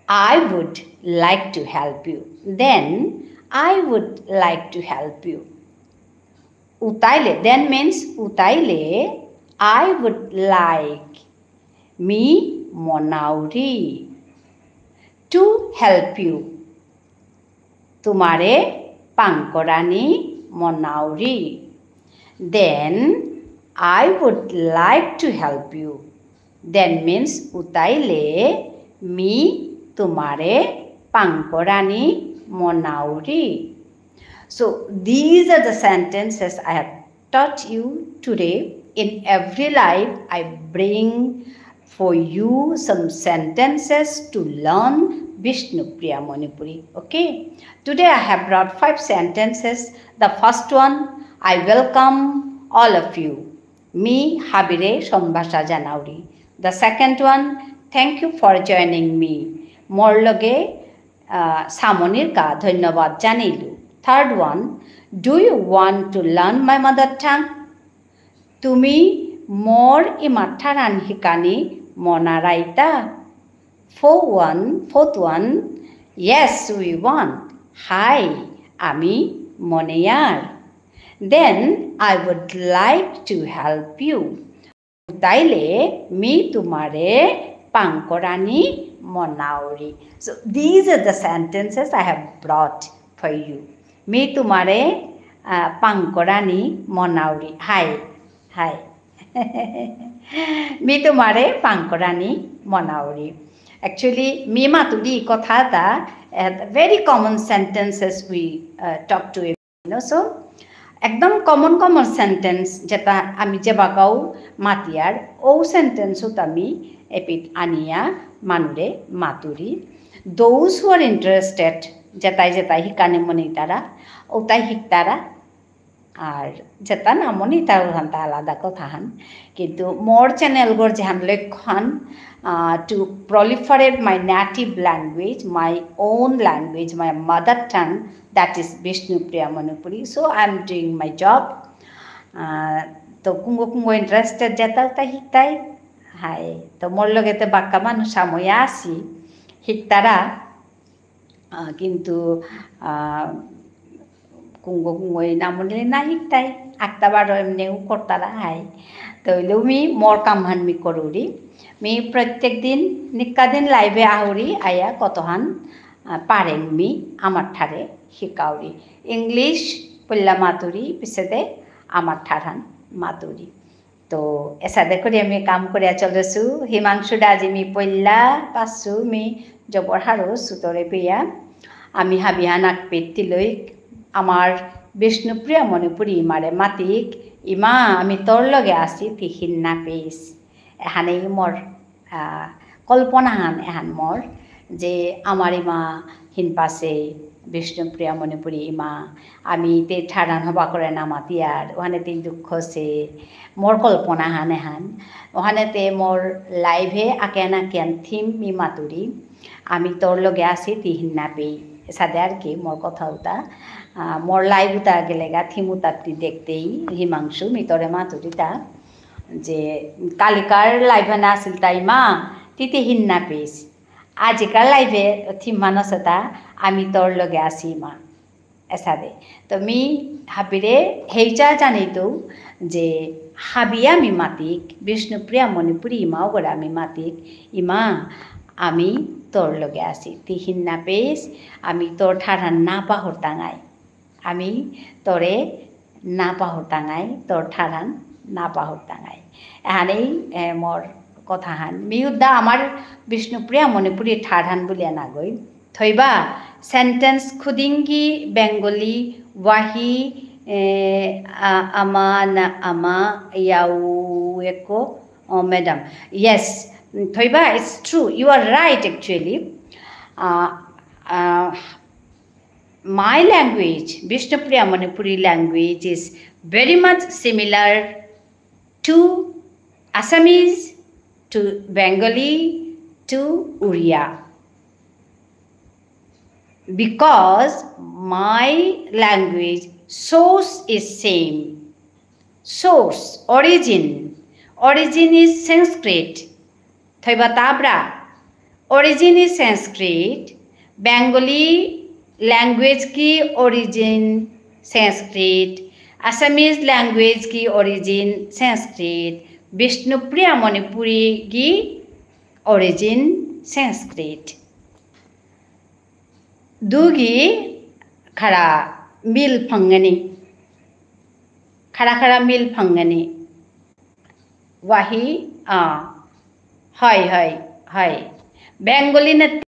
I would like to help you. Then I would like to help you. Utaile, then means utaile, I would like me monauri to help you. Tumare pangkorani monauri. Then I would like to help you. Then means utaile me tumare pangkorani monauri. So these are the sentences I have taught you today. In every life, I bring for you some sentences to learn Vishnu Priya Manipuri. Okay. Today I have brought 5 sentences. The first one, I welcome all of you. Me habire sombhasha janauri. The second one, thank you for joining me. Mor loge samonir ka dhanyabad janilu. Third one, do you want to learn my mother tongue? Tumi mor imatharan hikani monaraita. Fourth one, yes, we want. Hi, ami moneyar. Then I would like to help you. Utaile mi tumare pangkorani monauri. So these are the sentences I have brought for you. Me tumare pangkorani monauri. Hi. Me tumare pangkorani monauri. Actually, me maturi kothata, very common sentences we talk to, so ekdom common sentence jeta ami jeba kau matiar o sentence utami epit ania manure maturi. Those who are interested jetai hikane monitara otai hiktara আর যেটা না মনি তার hanta আলাদা কথা হান কিন্তু মোর channel গর যেহান লক্ষণ to proliferate my native language, my own language, my mother tongue, that is Vishnu Priya Manipuri. So I am doing my job. তো কুঙ্গো interested যেটা তা হিকতাই হাই তো মোর লগেতে বাক্কা মানুষ সময় আসি হিকতারা কিন্তু কুঙ্গো নামলে না হিকতাই আক্তাবার এমনিও করতারা হাই তো মি মোর কামহান মি করুরি মি প্রত্যেক দিন নিকা দিন লাইভে আহুরি আয়া কতহান পারেং মি আমার ঠারে শিকাউরি ইংলিশ পল্লা মাতুরি পিছতে আমার ঠারান মাতুরি তো এসাদে করে আমি কাম করে চলেছু হিমাংশুডা আজি মি পল্লা পাছু মি জবর হারো সুতরে পেয়া আমি হাবিহান আক পেটি লৈ আমার বিষ্ণুপ্রিয়া মণিপুরী মারে মাতিক ইমা আমি তোর লগে আসি তিখিন না পেয়েছ এখানেই মোর কল্পনা হান এহান মোর যে আমার ইমা হিন পাশে বিষ্ণুপ্রিয়া মণিপুরী ইমা আমি তে ঠাড়ান হবা করে না মাতিয়ার ওখানে তে দুঃখ সে মোর কল্পনা হান এহান ওখানে তে মোর লাইভে Aachen Aachen theme me Maturi আমি তোর লগে আসি তিহিন না পেই সাদে আর কি মোর কথা উতা মোর লাইভ উতা গেলেগা থিম উতাটি দেখতেই হিমাংশু মিতরে মাতুরিতা যে কালিকার লাইভে না আসিল তাই মা তিতে হিন্না পেয়েছ আজিকার লাইভে থিম মানসতা আমি তোর লগে আসি মা এসাদে তো মি হাবিরে হেইচা জানি তো যে হাবিয়া মি মাতিক বিষ্ণুপ্রিয়া মণিপুরী ইমাও গড়া আমি মাতিক ইমা আমি তোর লগে আসি তি হিন্না পেয়েছ আমি তোর ঠাড়ান না পাহর টাঙাই আমি তোরে না পাহর টাঙাই তোর ঠাড়ান না পাহর টাঙাই এহানেই মোর কথা হান মিউদ্দা আমার বিষ্ণুপ্রিয়া মণিপুরী ঠাড়ান বলিয়া নাগৈ থইবা সেন্টেন্স খুদিঙ্গি বেঙ্গলি ওয়াহি আমা না আমা ইয়াউ একো madam yes Thoiba it's true you are right actually my language, Vishnupriya Manipuri language, is very much similar to Assamese, to Bengali, to Uriya. because my language source is same. Source, origin is Sanskrit. Thoiba tabra. Origin is Sanskrit. Bengali language की origin Sanskrit. Assamese language की origin Sanskrit. Vishnupriya Manipuri की origin Sanskrit. Dugi khara mil phangani. Khara mil phangani. Wahi hai. Bengali ne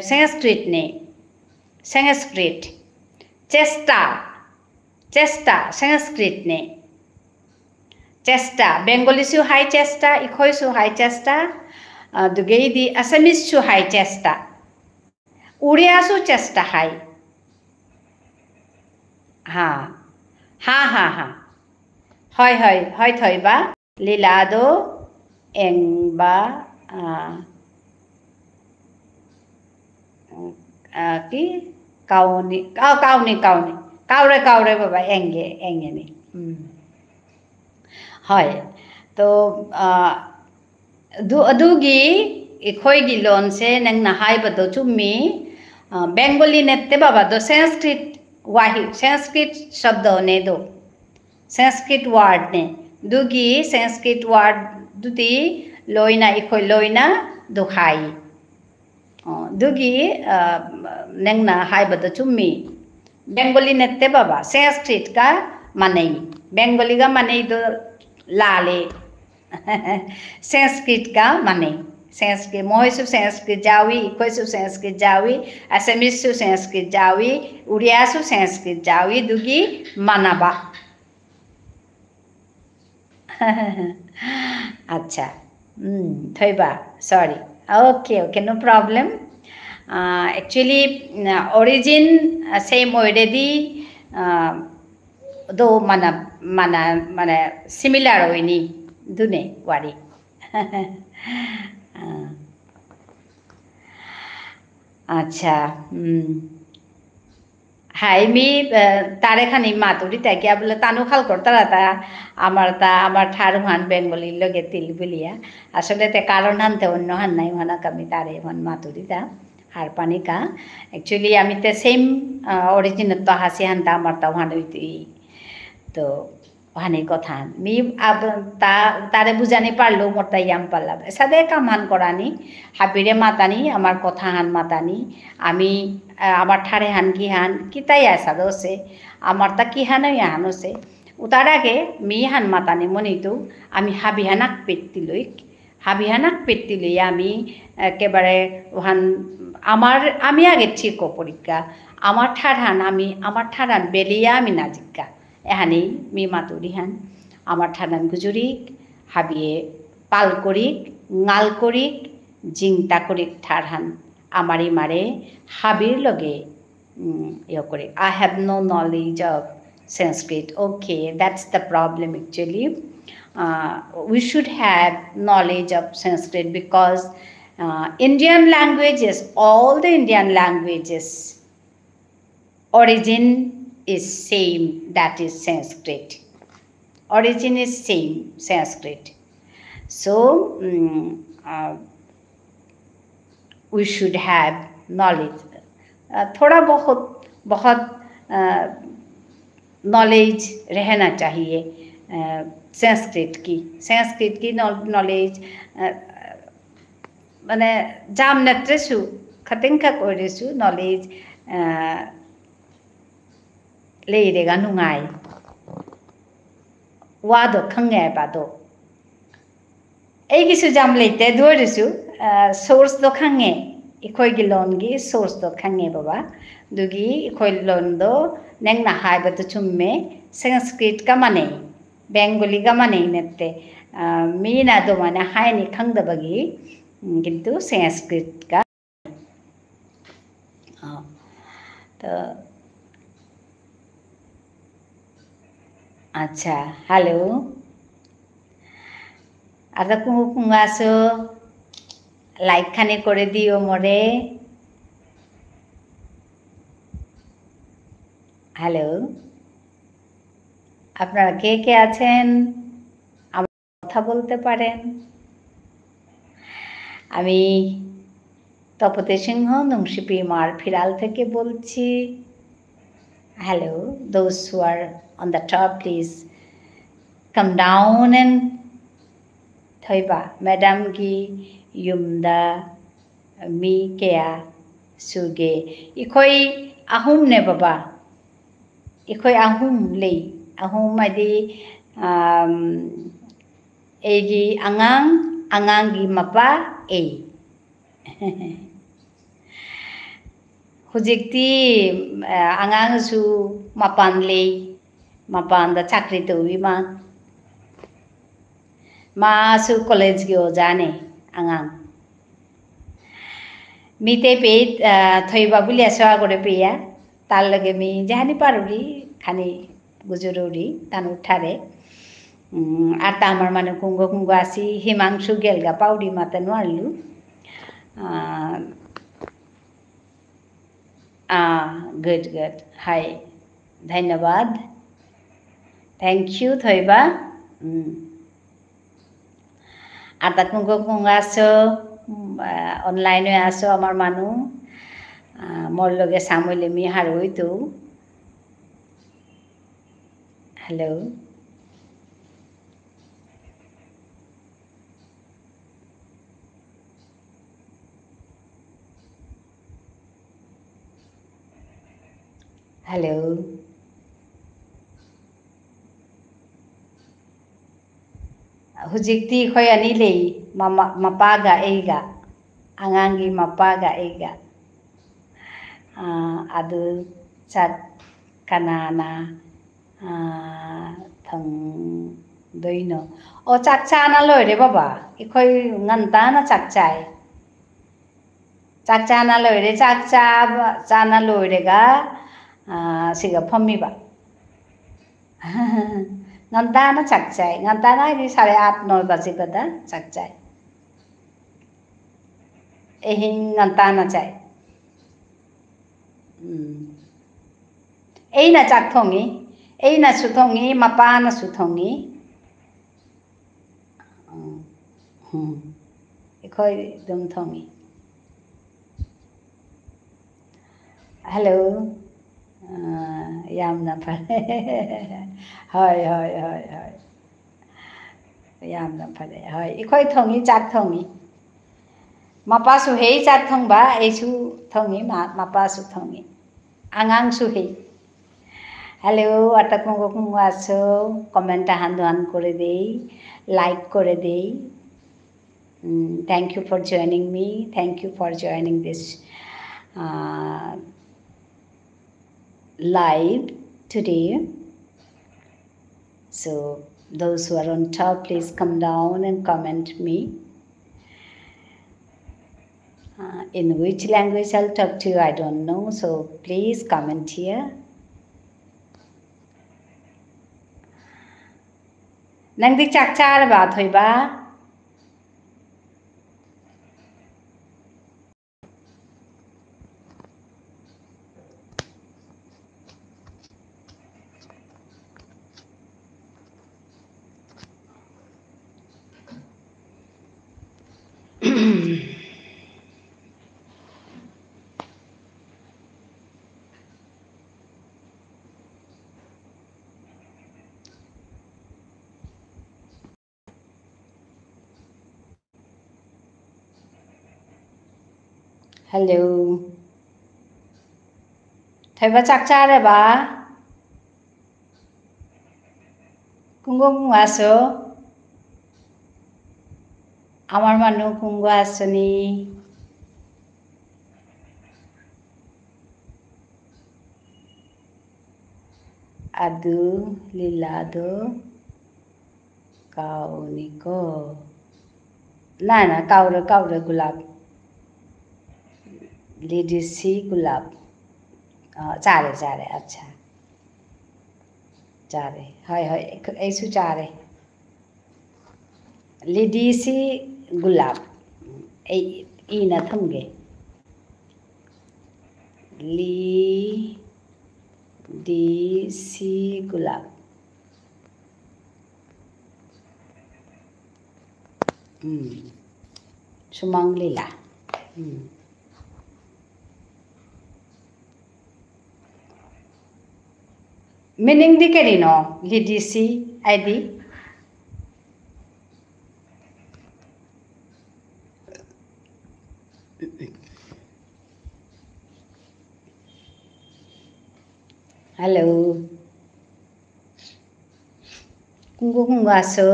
Sanskrit ne. Sanskrit. Chesta Sanskrit ne. Chesta Bengali su hai chesta, Ikhoi su hai chesta, Dugei di Assamese su hai chesta. Udia su chesta hai. Ha. Hoi thoiba lilado engba ki kauni kaure baba enge ni. Hoi to adugi ikhoi gi lon se nang na hai ba do chumi Bengali nette baba do Sanskrit wahi Sanskrit shabd ne do Sanskrit word ne dugi Sanskrit word duti loina ikhoi loina dukhai dugi nang na hai ba do chumi Bengali nette baba Sanskrit ka manai Bengali ka manai do lale Sanskrit ka manai Sanskrit moi su Sanskrit jawi Ikhoi su Sanskrit jawi Assamese su Sanskrit jawi Udia su Sanskrit jawi dugi manaba. Acha thoiba sorry okay no problem. Actually origin same already do mana similar hoini dune wari. Acha hai mi tare khani maturi ta kya bole tanu khal korta rata amar tharuhan Bengali loge til bulia asole te karon han te onno han nai mana kami tare man maturi ta har pani ka actually ami te same origin to hasi han ta amar ta han hoiti to ওখানে কথা me তারে বুঝানি পারলো মোর তাই আম পারলাম সাদে কামান করানি হাবিরে মাতানি আমার কথা হান মাতানি আমি আমার ঠারে হান কি হান কিতাই আসা দোসে আমার তা কি হান হানসে উতার আগে মি হান মাতানি মনিতু আমি হাবিহানাক পেট্টি লই আমি একেবারে ওহান আমি আগে ঠিক পরীক্ষা আমার ঠাড়ান বেলিয়া আমি না জিজ্ঞা এহানি মি মাতুরিহান আমার ঠানান গুজুরিক হাবিয়ে পাল করিক ngaল করিক জিংতা করিক ঠারহান আমারি মারে হাবির লগে ইয়ে করে I have no knowledge of Sanskrit. Okay, that's the problem actually. We should have knowledge of Sanskrit because Indian languages, all the Indian languages origin is same, that is Sanskrit. Origin is same, Sanskrit. So we should have knowledge. थोड़ा बहुत knowledge रहना चाहिए संस्कृत की knowledge माने जाम नत्रेसु खतिंका कोरेसु knowledge लेरेगा नुंगाई वादो खंगे बादो एगी सुजाम लेते दोरिसु source दो खंगे इखोई की लोन की सोर्स दो खंगे बाबा दुगी इखोई लोन दो नेंग ना हाय बतो चुम्मे संस्कृत का माने बेंगोली का माने नेते मीना दो माने हाय नि खंग दबगी किंतु संस्कृत का तो अच्छा हेलो आता कुंगासो लाइक खाने करे दियो मोरे হ্যালো, আপনারা কে কে আছেন? আমার কথা বলতে পারেন। আমি তপতী সিংহ নুংশিপি মার ফিরাল থেকে বলছি। Hello, those who are on the top, please come down and thoiba madam gi yumda mi kea suge ikhoi ahum ne baba ikhoi ahum le ahum adi egi angang gi mapa e hujikti angang su mapan le mapan da chakri towi ma su college gi ojane angang mite pe thoiba buli aswa gore peya tar lage mi jahani paruri khani gujururi tan uthare আর তা আমার মানে কুঙ্গ কুঙ্গ আসি হিমাংশু গেলগা পাউডি মাতা নোয়ারলু good good high ধন্যবাদ thank you থইবা আর তা কুঙ্গ কুঙ্গ আসো অনলাইনে আসো আমার মানু মোর লগে সামইলে মি হার হইতো হ্যালো হ্যালো ꯍꯧꯖꯤꯛꯇꯤ ꯑꯩꯈꯣꯏ ꯑꯅꯤ ꯂꯩ ꯃꯄꯥꯒ ꯑꯩꯒ ꯑꯉꯥꯡꯒꯤ ꯃꯄꯥꯒ ꯑꯩꯒ ꯑꯗꯨ ꯆꯥꯛ ꯀꯅꯥꯅ ꯊꯣꯡꯗꯣꯏꯅꯣ ꯑꯣ ꯆꯥꯛ ꯆꯥꯅ ꯂꯣꯏꯔꯦ ꯕꯕꯥ ꯑꯩꯈꯣꯏ ꯉꯟꯇꯥꯅ ꯆꯥꯛ ꯆꯥꯏ ꯆꯥꯛ ꯆꯥꯅ ꯂꯣꯏꯔꯦ ꯆꯥꯛ ꯆꯥꯅ ꯂꯣꯏꯔꯒ siga phamiba ngantana chakchai ngantana ni 8:30-9 baje bada chakchai ehin ngantana chai eina chak thongi eina su thongi mapana su thongi ekhoi dum thongi hello yamna phare hoy hoy hoy hoy yamna phare hoy ikhoi thongi chak thongi mapa su hei chak thongba ei su thongi mapa su thongi angang su hei hello atakungo kungo aso comment handuan kore dei like kore dei thank you for joining me thank you for joining this live today. So those who are on top, please come down and comment me. In which language I'll talk to you, I don't know. So please comment here. Nangdi chak char ba thoi ba. Hello. Thầy ba chak char ba. Kungo kungo aso. Amar manu kungo asoni. Adu lilado kauniko. Na kaura gulab. Lidisi gulab. Chare acha. Chare. Hoy eisu chare. Lidisi gulab. Ei na thumge. DC gulab. सुमंग Leela. Meaning दी करी no लिडीसी ID hello कुंगु कुंगु आसो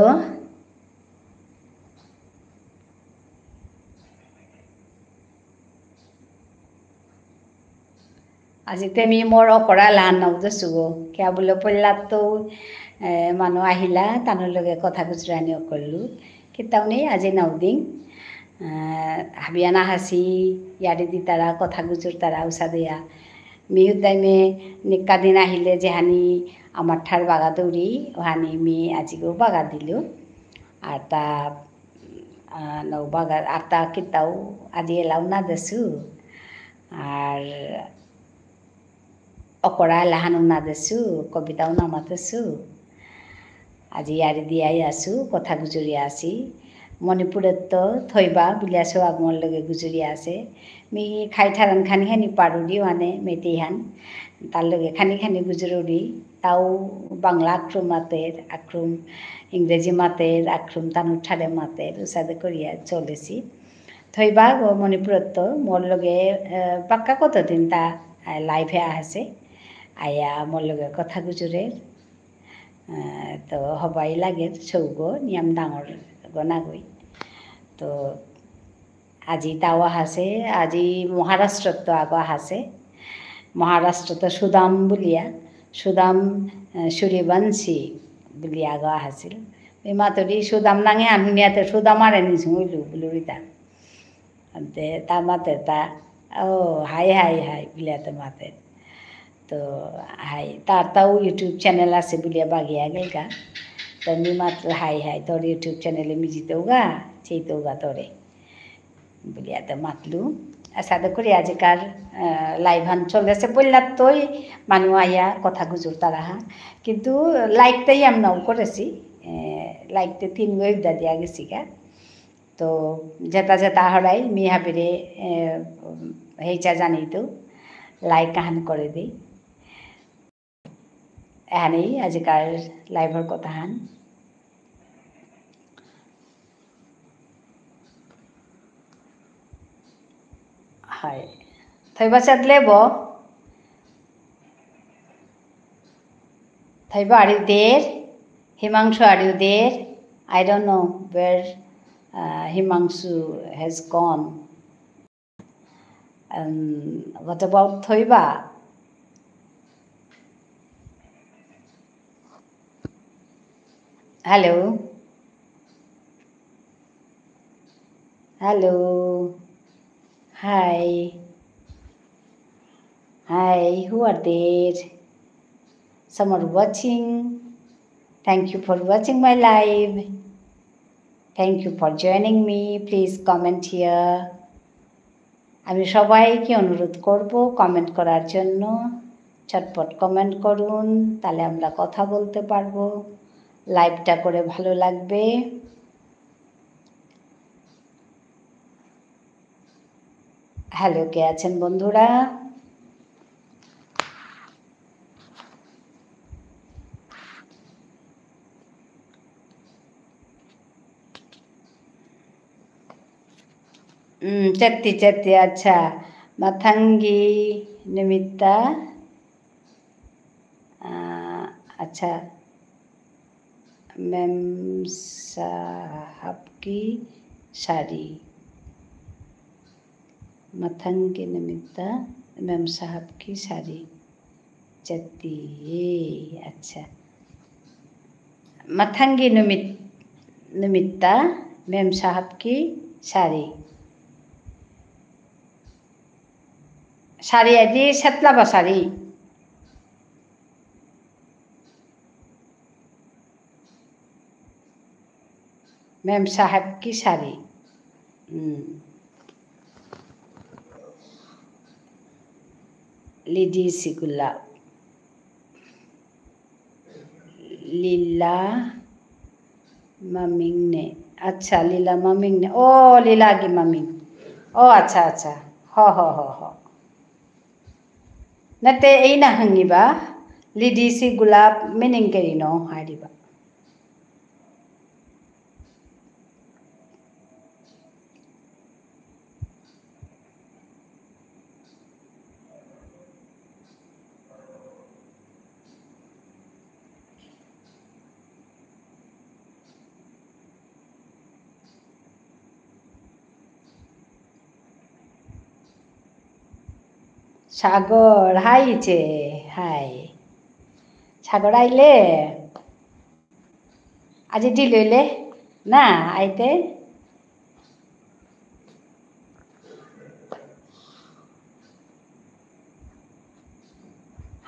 আজি তেমি মোৰ অকৰা লান নৌদছুগো কিয়া বোলে পল্লাতো মানুহ আহিলা তানৰ লগে কথা গুজৰানি অকল্লু কিতাউনি আজি নাউদিং হাবিয়ানা হাসি ইয়ারি দি তারা কথা গুজর তারা উষা দেয়া মিহুর দাইমে নিকা দিন আহিলে যেহানি আমার ঠার বাগা দৌড়ি ওহানি মি আজিগো বাগা দিল আর তা নৌ বাগা আর তা কিতাও আজি এলাও না দেছু আর অকরা লাহানো না দেছু কবিতাও নামাতেছু আজি ইয়ারি দিয়াই আসু কথা গুজরিয়া আসি মণিপুরের তো থইবা বিলাসো আগমর লগে গুজরিয়া আছে মি খাই ঠারান খানি খানি পারুডি মানে মেতেহান তার লগে খানি খানি গুজরুডি তাও বাংলা আক্রম মাতের আক্রম ইংরেজি মাতের আক্রম তানুর ঠারে মাতের উসাদে করিয়া চলেছি থইবা মণিপুরের তো মোর লগে পাক্কা কতদিন তা লাইভে আছে আয়া মোর লগে কথা গুজরের তো হবাই লাগে সৌগ নিয়ম ডাঙর গনাগই তো আজি তাও হাসে আজি মহারাষ্ট্র তো আগো হাসে মহারাষ্ট্র তো সুদাম বুলিয়া সুদাম সূর্যবংশী বুলি আগো হাসিল মাতরি সুদাম নাঙে আনুনিয়াতে সুদাম আর নিছু হইলু বুলুরিতা তা মাতে তা ও হাই হাই হাই বুলিয়াতে মাতে তো হাই তার তাও ইউটিউব চ্যানেল আছে বুলিয়া বাগিয়া গেলগা তো মি মাত্র হাই হাই তোর ইউটিউব চ্যানেলে মিজিতেও গা চেইতেও গা তোরে বুলিয়াতে মাতলু সাথে করি আজিকার লাইভান চলেছে বললার তোই মানুষ আইয়া কথা গুজুর তারা কিন্তু লাইকটাই আমরাও করেছি লাইকতে 3 ওয়েবদা দিয়া গেছি গা তো যেটা যেটা হরাই মি হাবিরে হেইচা জানি তো লাইক কাহান করে দিই এহানেই আজিকার লাইভর কথা হান হয় থইবা চাদলেব Thoiba are you there Himanshu are you there I don't know where Himangshu has gone and what about Thoiba? Hello hello hi hi who are there some are watching thank you for watching my live thank you for joining me please comment here আমি সবাইকে অনুরোধ করব comment করার জন্য চটপট comment করুন তাহলে আমরা কথা বলতে পারবো লাইভটা করে ভালো লাগবে হ্যালো কে আছেন বন্ধুরা चत्ती चत्ती अच्छा मथंगी निमित्ता अच्छा मेम साहब की शादी मथंगी निमित्ता मेम साहब की शादी चत्ती ये अच्छा मथंगी निमित्ता मेम साहब की शादी शाड़ी आदि सेतलाबा शाड़ी मेम साहब की शाड़ी लिडी सिगुल्ला লীলা মামিং নে আচ্ছা লীলা মামিং নে ও লীলা কি মামিং ও আচ্ছা আচ্ছা হ nate eina hangiba lidisi gulab meaning kerino hariba সাগর হাইছে হাই সাগর আইলে আজি দি লইলে না আইতে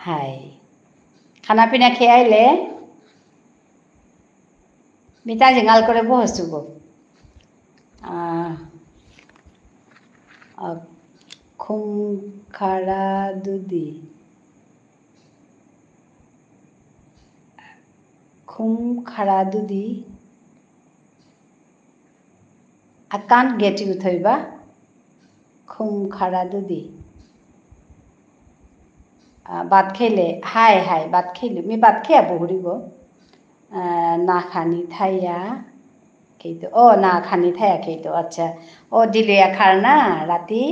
হাই খানা পিনা খেয়ে আইলে মিতা জিঙাল করে বসছু গো খুমখাড়া দুদি খুমখাড়া দুদি I can't get you thaiba খুমখাড়া দুদি ভাত খেলে হাই হাই ভাত খেলে মি ভাত খেয়া বহুরি গো না খানি থাইয়া খেতো ও না খানি থাইয়া খেতো আচ্ছা ও দিলিয়া খার না রাতি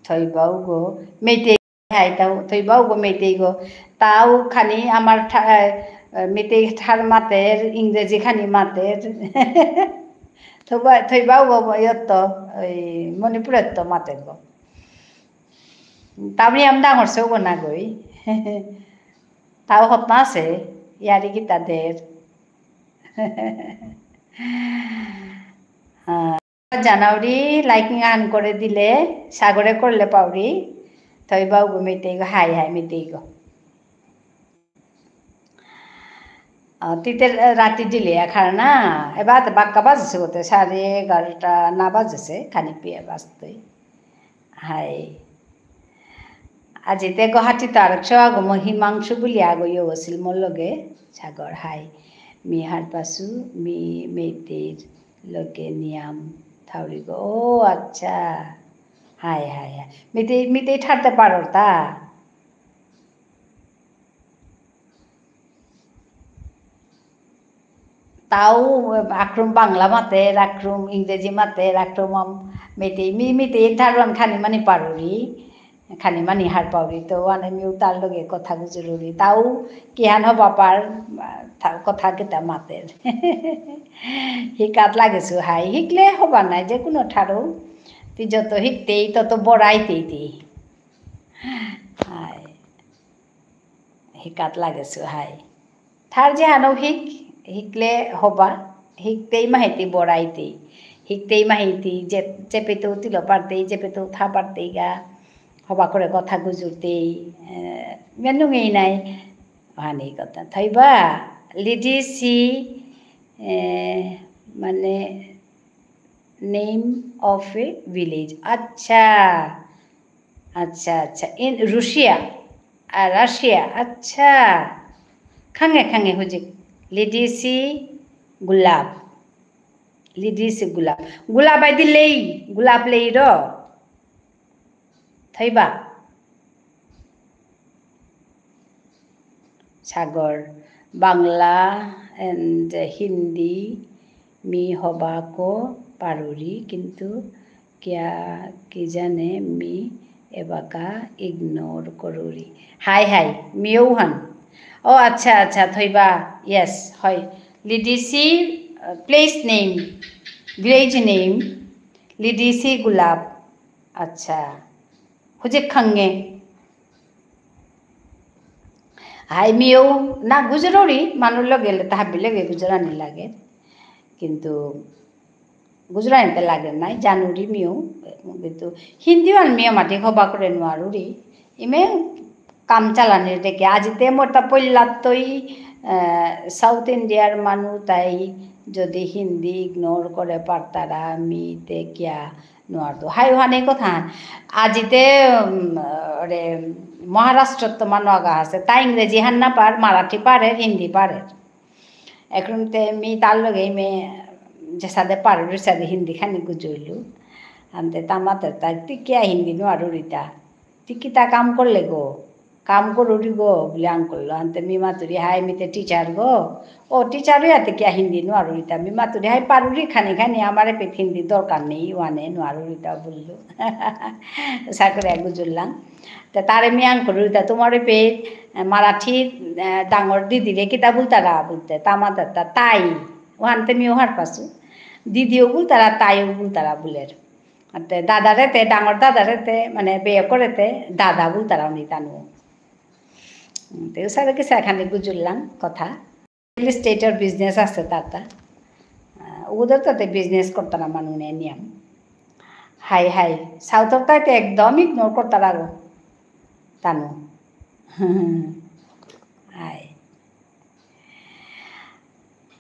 থইবাও গো মেইতে হাই তাও থইবাও গো মেইতে গো তাও খানি আমার মেতে ঠার মাতের ইংরেজি খানি মাতের থইবাও গো ইয়ত ওই মণিপুরের তো মাতের গো তামনি আম ডাঙরছেও গো না গই তাও হতনা আছে ইয়ারি কি তাদের জানাউরি লাইকিং আন করে দিলে সাগরে করলে পাউরি থইবাও গো মেতেই গো হাই হাই মেতেই গো তিতে রাতি দিলে খার না এবার বাক্কা বাজছে গোতে 11:30 না বাজছে খানি পিয়ে বাজতই হাই আজিতে গুৱাহাটী তাৰপিছত আগো মই হিমাংশু বুলি আগৈও আছিল মোৰ লগে সাগৰ হাই মি হাত পাছো মি মেইতেৰ লগে নিয়াম থাউৰি গো ও আচ্ছা হাই হাই হাই মেইতেই ঠারতে পারো তা তাও আক্রম বাংলা মাতের আক্রম ইংরেজি মাতের আক্রম মেইতেই ঠারবান খানি মানি পারুরি খানি মানি হার পাউরি তো আনে মিউ তার লগে কথা গুজরুরি তাও কিহান হবা পার কথা কেতা মাতের শিকাত লাগেছো হাই শিকলে হবা নাই যে কোনো ঠারো তুই যত শিখতেই তত বড়াইতেই হাই শিকাত লাগেছো হাই ঠার যে হানো শিকলে হবা শিখতেই মাহিতি বড়াইতেই শিখতেই মাহিতি চেপেতেও তিল পারতেই চেপেতেও থা পারতেই গা হবা করে কথা গুজুরতেই মেনুঙেই নাই হানি কথা থাইবা লিডিসি মানে নেম অফ এ ভিলেজ আচ্ছা আচ্ছা আচ্ছা ইন রাশিয়া আচ্ছা খাঙে হুজিক লিডিসি গুলাব গুলাব আইদি লেই গুলাব লেই র থইবা সাগর বাংলা এন্ড হিন্দি মি হবা কো পারুরি কিন্তু কি জানে মি এবাকা ইগনোর করুরি হাই হাই মিও হান ও আচ্ছা আচ্ছা থইবা ইয়েস হয় লিডিসি প্লেস নেম ভিলেজ নেম লিডিসি গুলাব আচ্ছা হুজিক খাঙ্গে হাই মিও না গুজররি মানুষ লগে তাহাবি লগে গুজরানি লাগে কিন্তু গুজরানিতে লাগে নাই জানুরি মিও কিন্তু হিন্দিও আর মিও মাটি হবা করে নোৱাৰোৰি ইমে কাম চালানির দেখে আজিতে মোটা পল্লাতই সাউথ ইন্ডিয়ার মানুষ তাই যদি হিন্দি ইগনোর করে পারতারা মিতে কিয়া নোয়ারতো হাই ওখানে কথা আজিতে রে মহারাষ্ট্র তো মানোয়াগা আছে তা ইংরেজি হান না পার মারাঠি পারে হিন্দি পারে এখন মি তার লগে মে যে সাদে পারে সাদে হিন্দি খানি গুজইলু আনতে তামাতে তাই তুই কিয়া হিন্দি নোয়ারু রিতা তুই কি তা কাম করলে গো কাম করুরি গো বলে আং করলো আনতে মি মাতুরি হাই মিতে টিচার গো ও টিচারই হাতে কিয়া হিন্দি নোয়ারু রিতা মি মাতুরি হাই পারুরি খানি খানি আমার পেট হিন্দি দরকার নেই ওয়ানে নোয়ারু রিতা বললো সাকরে গুজুরলাম তা তারে মি আং করু রিতা তোমার পেট মারাঠি ডাঙর দিদিরে কিতা বলতারা বলতে তামাতে তাই ওহানতে মি ওহার পাসু দিদিও বলতারা তাইও বলতারা বলের দাদারেতে ডাঙর দাদারেতে মানে বিয়ে করেতে দাদা বলতারা উনি তানু তো সারা কিছু এখানে গুজুরলাম কথা স্টেটের বিজনেস আছে তারটা ওদের তাতে বিজনেস করতারা মানুষ নিয়ম হাই হাই সাউথর তাইতে একদম ইগনোর করতারা গো তানু হাই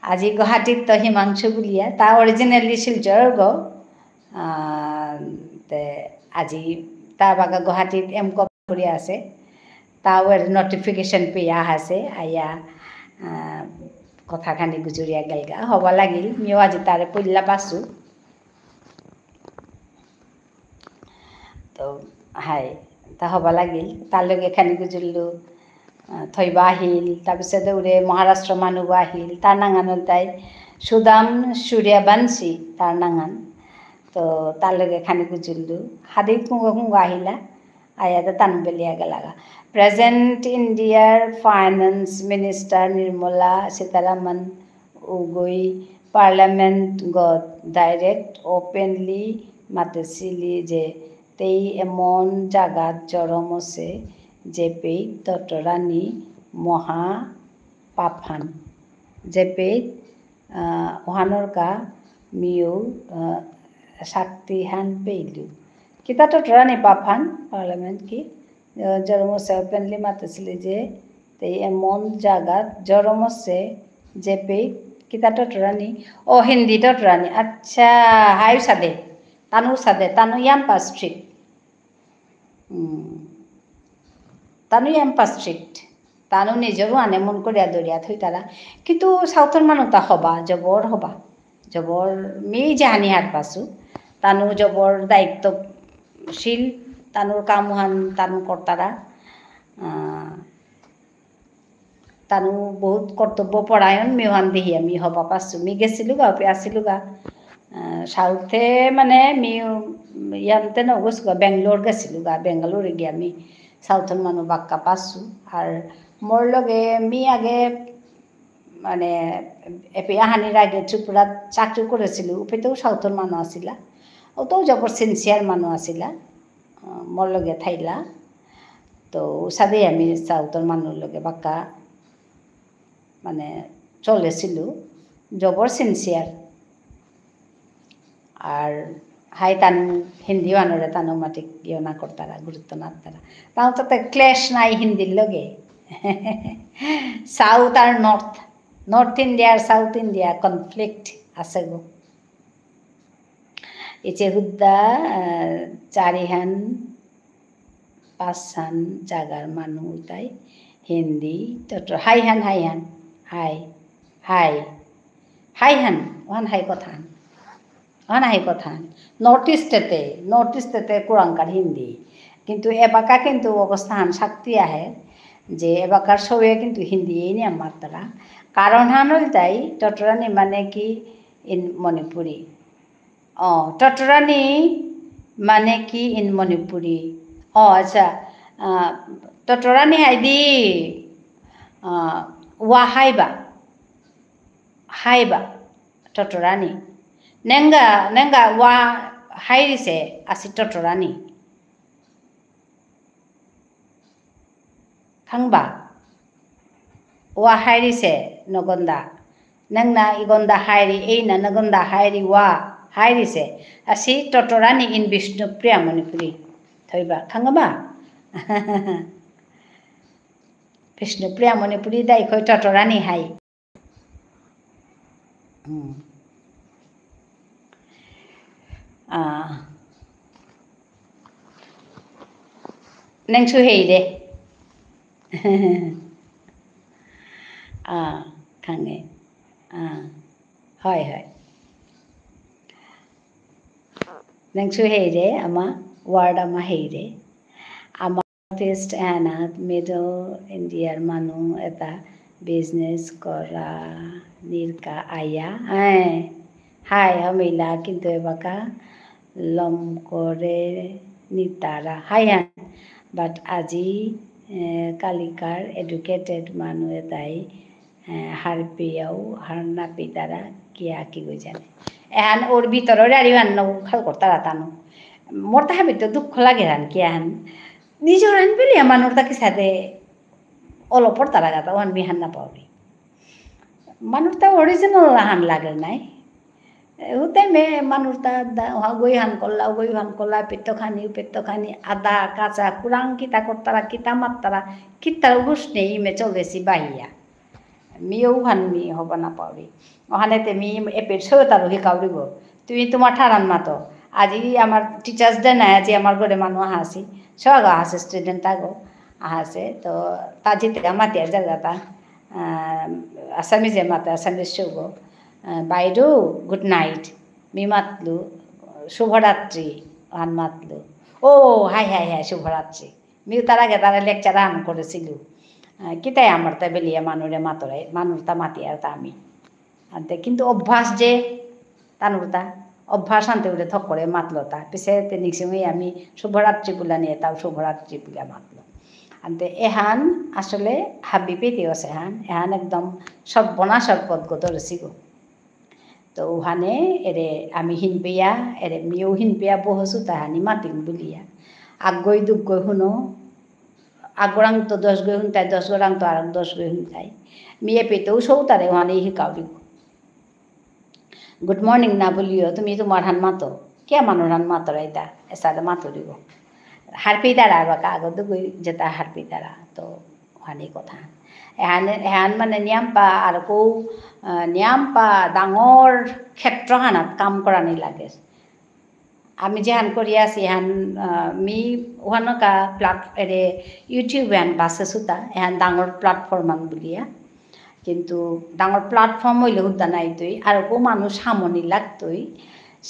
আজি গুৱাহাটীত তো হিমাংশু বুলিয়া তা অরিজিনালি শিলচৰৰ গো আজি তাৰ বাগা গুৱাহাটীত এম.কম কৰি আছে তাও নটিফিকেশন পেয়া আছে আয়া কথাখানি গুজুরিয়া গেলগা হব লাগিল মিও আজি তারে পইলা পাসু তো হাই তা হব লাগিল তার লগে খানি গুজুরলু থইবা আহিল তাৰপিছত দৌৰে মহাৰাষ্ট্ৰ মানুহ আহিল তাৰ নাঙান হ'ল তাই সুদাম সূৰ্যবংশী তাৰ নাঙান তো তাৰ লগে খানি গুজুৰলু হাদিত কুঙ্গ আহিলা আয়াতে তান বেলিয়া গেলাগা প্রেজেন্ট ইন্ডিয়ার ফাইন্যান্স মিনিস্টার নির্মলা সীতারামন উগই পার্লামেন্ট গত ডাইরেক্ট ওপেনলি মাতেছিলি যে তেই এমন জাগাত জরম আছে যেপে তটরানি মহা পাফান যেপে ওহানোর কা মিও শক্তিহান পেইলু কিতা তটরানি পাফান পার্লামেন্ট কি জরমসে ওপেনলি মাতেছিলি যে তেই এমন জাগাত জরমসে যেপে কিতা তটরানি ও হিন্দি তটরানি আচ্ছা হাই সাদে তানু ইয়াম্পা স্ট্রিক্ট তানু ইয়াম্পা স্ট্রিক্ট তানু নিজৰো আনে মন করিয়া দরিয়া থই তারা কিন্তু সাউথর মানুহ তা হবা জবর মি জাহানি হাত পাসু তানু জবর দায়িত্বশীল তানুর কামহান তানু কর্তারা তানু বহুত কর্তব্য পরায়ণ মিহান দেহি আমি হবা পাসু মি গেছিলু গা আসিলু গা সাউথে মানে মি ইয়ানতে নগস গা বেঙ্গলোর গেছিলু গা বেঙ্গালোরে গিয়ে আমি সাউথর মানুষ বাক্কা পাসু আর মোর লগে মি আগে মানে এপি আহানির আগে ত্রিপুরাত চাকরি করেছিল উপেতেও সাউথর মানুষ আসিলা ওতেও জবর সিনসিয়ার মানুষ আসিলা মোর লগে থাইলা তো সাদে আমি সাউথর মানুষ লগে বাক্কা মানে চলেছিল জবর সিনসিয়ার আর হাই তানু হিন্দি মানুষে তানু মাটিক ইয়ে না করতারা গুরুত্ব না তারা তাও তো ক্লেশ নাই হিন্দির লগে সাউথ আর নর্থ ইন্ডিয়া আর সাউথ ইন্ডিয়া কনফ্লিক্ট আছে গো ইচে হুদ্দা চারিহান পাঁচহান জাগার মানুষ তাই হিন্দি তত হাইহান ওহান হাই কথা নর্থ ইস্টেতে কুরাঙ্কার হিন্দি কিন্তু এবাকা কিন্তু অবস্থান শক্তি আহে যে এবাকার সবে কিন্তু হিন্দি এই নিয়ে আমার তারা কারণ হান হল তাই টটরানি মানে কি ইন মণিপুরি টটরানি মানে কি ইন মণিপুরি আচ্ছা টটরানি হাইদি ওয়া হাইবা টটরানি nenga wa hairise asi totorani khangba wa hairise nogonda nangna igonda hairi eina nogonda hairi wa hairise asi totorani in Bishnupriya Manipuri thoiba khangba Bishnupriya Manipuri dai khoi totorani hai Nangsu heide. Kange. Hoi hoi. Nangsu heide ama word ama heide. Ama Northeast এহানাত middle ইণ্ডিয়াৰ মানুহ এটা business কৰা নিৰ্কা আয়া high হমিলা কিন্তু এবাকা লম কৰে নিতাৰা high Han but আজি কালিকাৰ এডুকেটেড মানুহ এটাই হাৰপিয়াও হাৰ নাপি তাৰা কিয়া কি গৈ জানে এহান ওর ভিতৰৰ আৰু হান খাল করতারা তানো মোর তাহা ভিতর দুঃখ লাগে হান কিয়া হান নিজের হান পেলি মানুষ তাকে সাথে অলপর তারা গাতা ওহান বিহান না পাওরি মানুষ তা অরিজিনাল হান লাগে নাই উতে মে মানুষ তা গই হান করলা পেট্টো খানি আদা কাঁচা কুরাং কিতা করতারা কিতা মাত্তারা কিতার উস নেই মে চলেছি বাহিয়া মিও হান মি হব না পাওরি ওখানেতে মি এপের সৈতারও শিকাউরিব তুমি তোমার ঠারান মাতো আজি আমার টিচার্স ডে নাই আজি আমার ঘরে মানুষ আহাসি সব আহাসে স্টুডেন্ট আগো আহাসে তো তা জিতে মাতিয়ার জায়গাটা আসামিজে মাতে আসামিজ শুভ বাইদেউ গুড নাইট মি মাতলু শুভরাত্রি হান মাতলু ও হাই হাই হাই শুভরাত্রি মিও তার আগে তারা লেকচার হান করেছিল কিতাই আমার তা বেলিয়া মানুরে মাতরে মানুষ তা মাতিয়ার তা আমি আনতে কিন্তু অভ্যাস যে তানুরতা অভ্যাস আনতে উঠে থক করে মাতলো তা পিছে নিশ্চয় আমি শুভরাত্রি বলে নিয়ে তাও শুভরাত্রি বলে মাতলো আনতে এহান আসলে হাবি পেতে আছে এহান একদম সর্বনাশর পদ গত রসিগো তো ওখানে এরে আমি হিনপিয়া এরে মিও হিনপিয়া বহসু তাহানি মাতিম বলিয়া আগগৈ দুগগৈ শুনো আগরাং তো 10 গৈ শুনতাই 10 গরাং তো আর 10 গৈ শুনতাই মিয়ে পেতেও সৌতারে ওখানে শিকাও দিব গুড মর্নিং না বলিও তুমি তোমার হান মাতো কে মানুষ হান মাতরা এটা এসাদে মাতো দিব হারপি দ্বারা বাকা আগত গই যেটা হারপি দ্বারা তো ওখানে কথা এহান মানে নিয়াম্পা আর কৌ নিয়াম্পা ডাঙর ক্ষেত্রখানাত কাম করা নি লাগে আমি যেহান করি আছি এহান মি ওখানকা এরে ইউটিউব এহান বাসে সুতা এহান ডাঙর প্ল্যাটফর্মান বলিয়া কিন্তু ডাঙর প্ল্যাটফর্ম হইলে হুদ্দা নাই তুই আর কো মানুষ সামনি লাগতই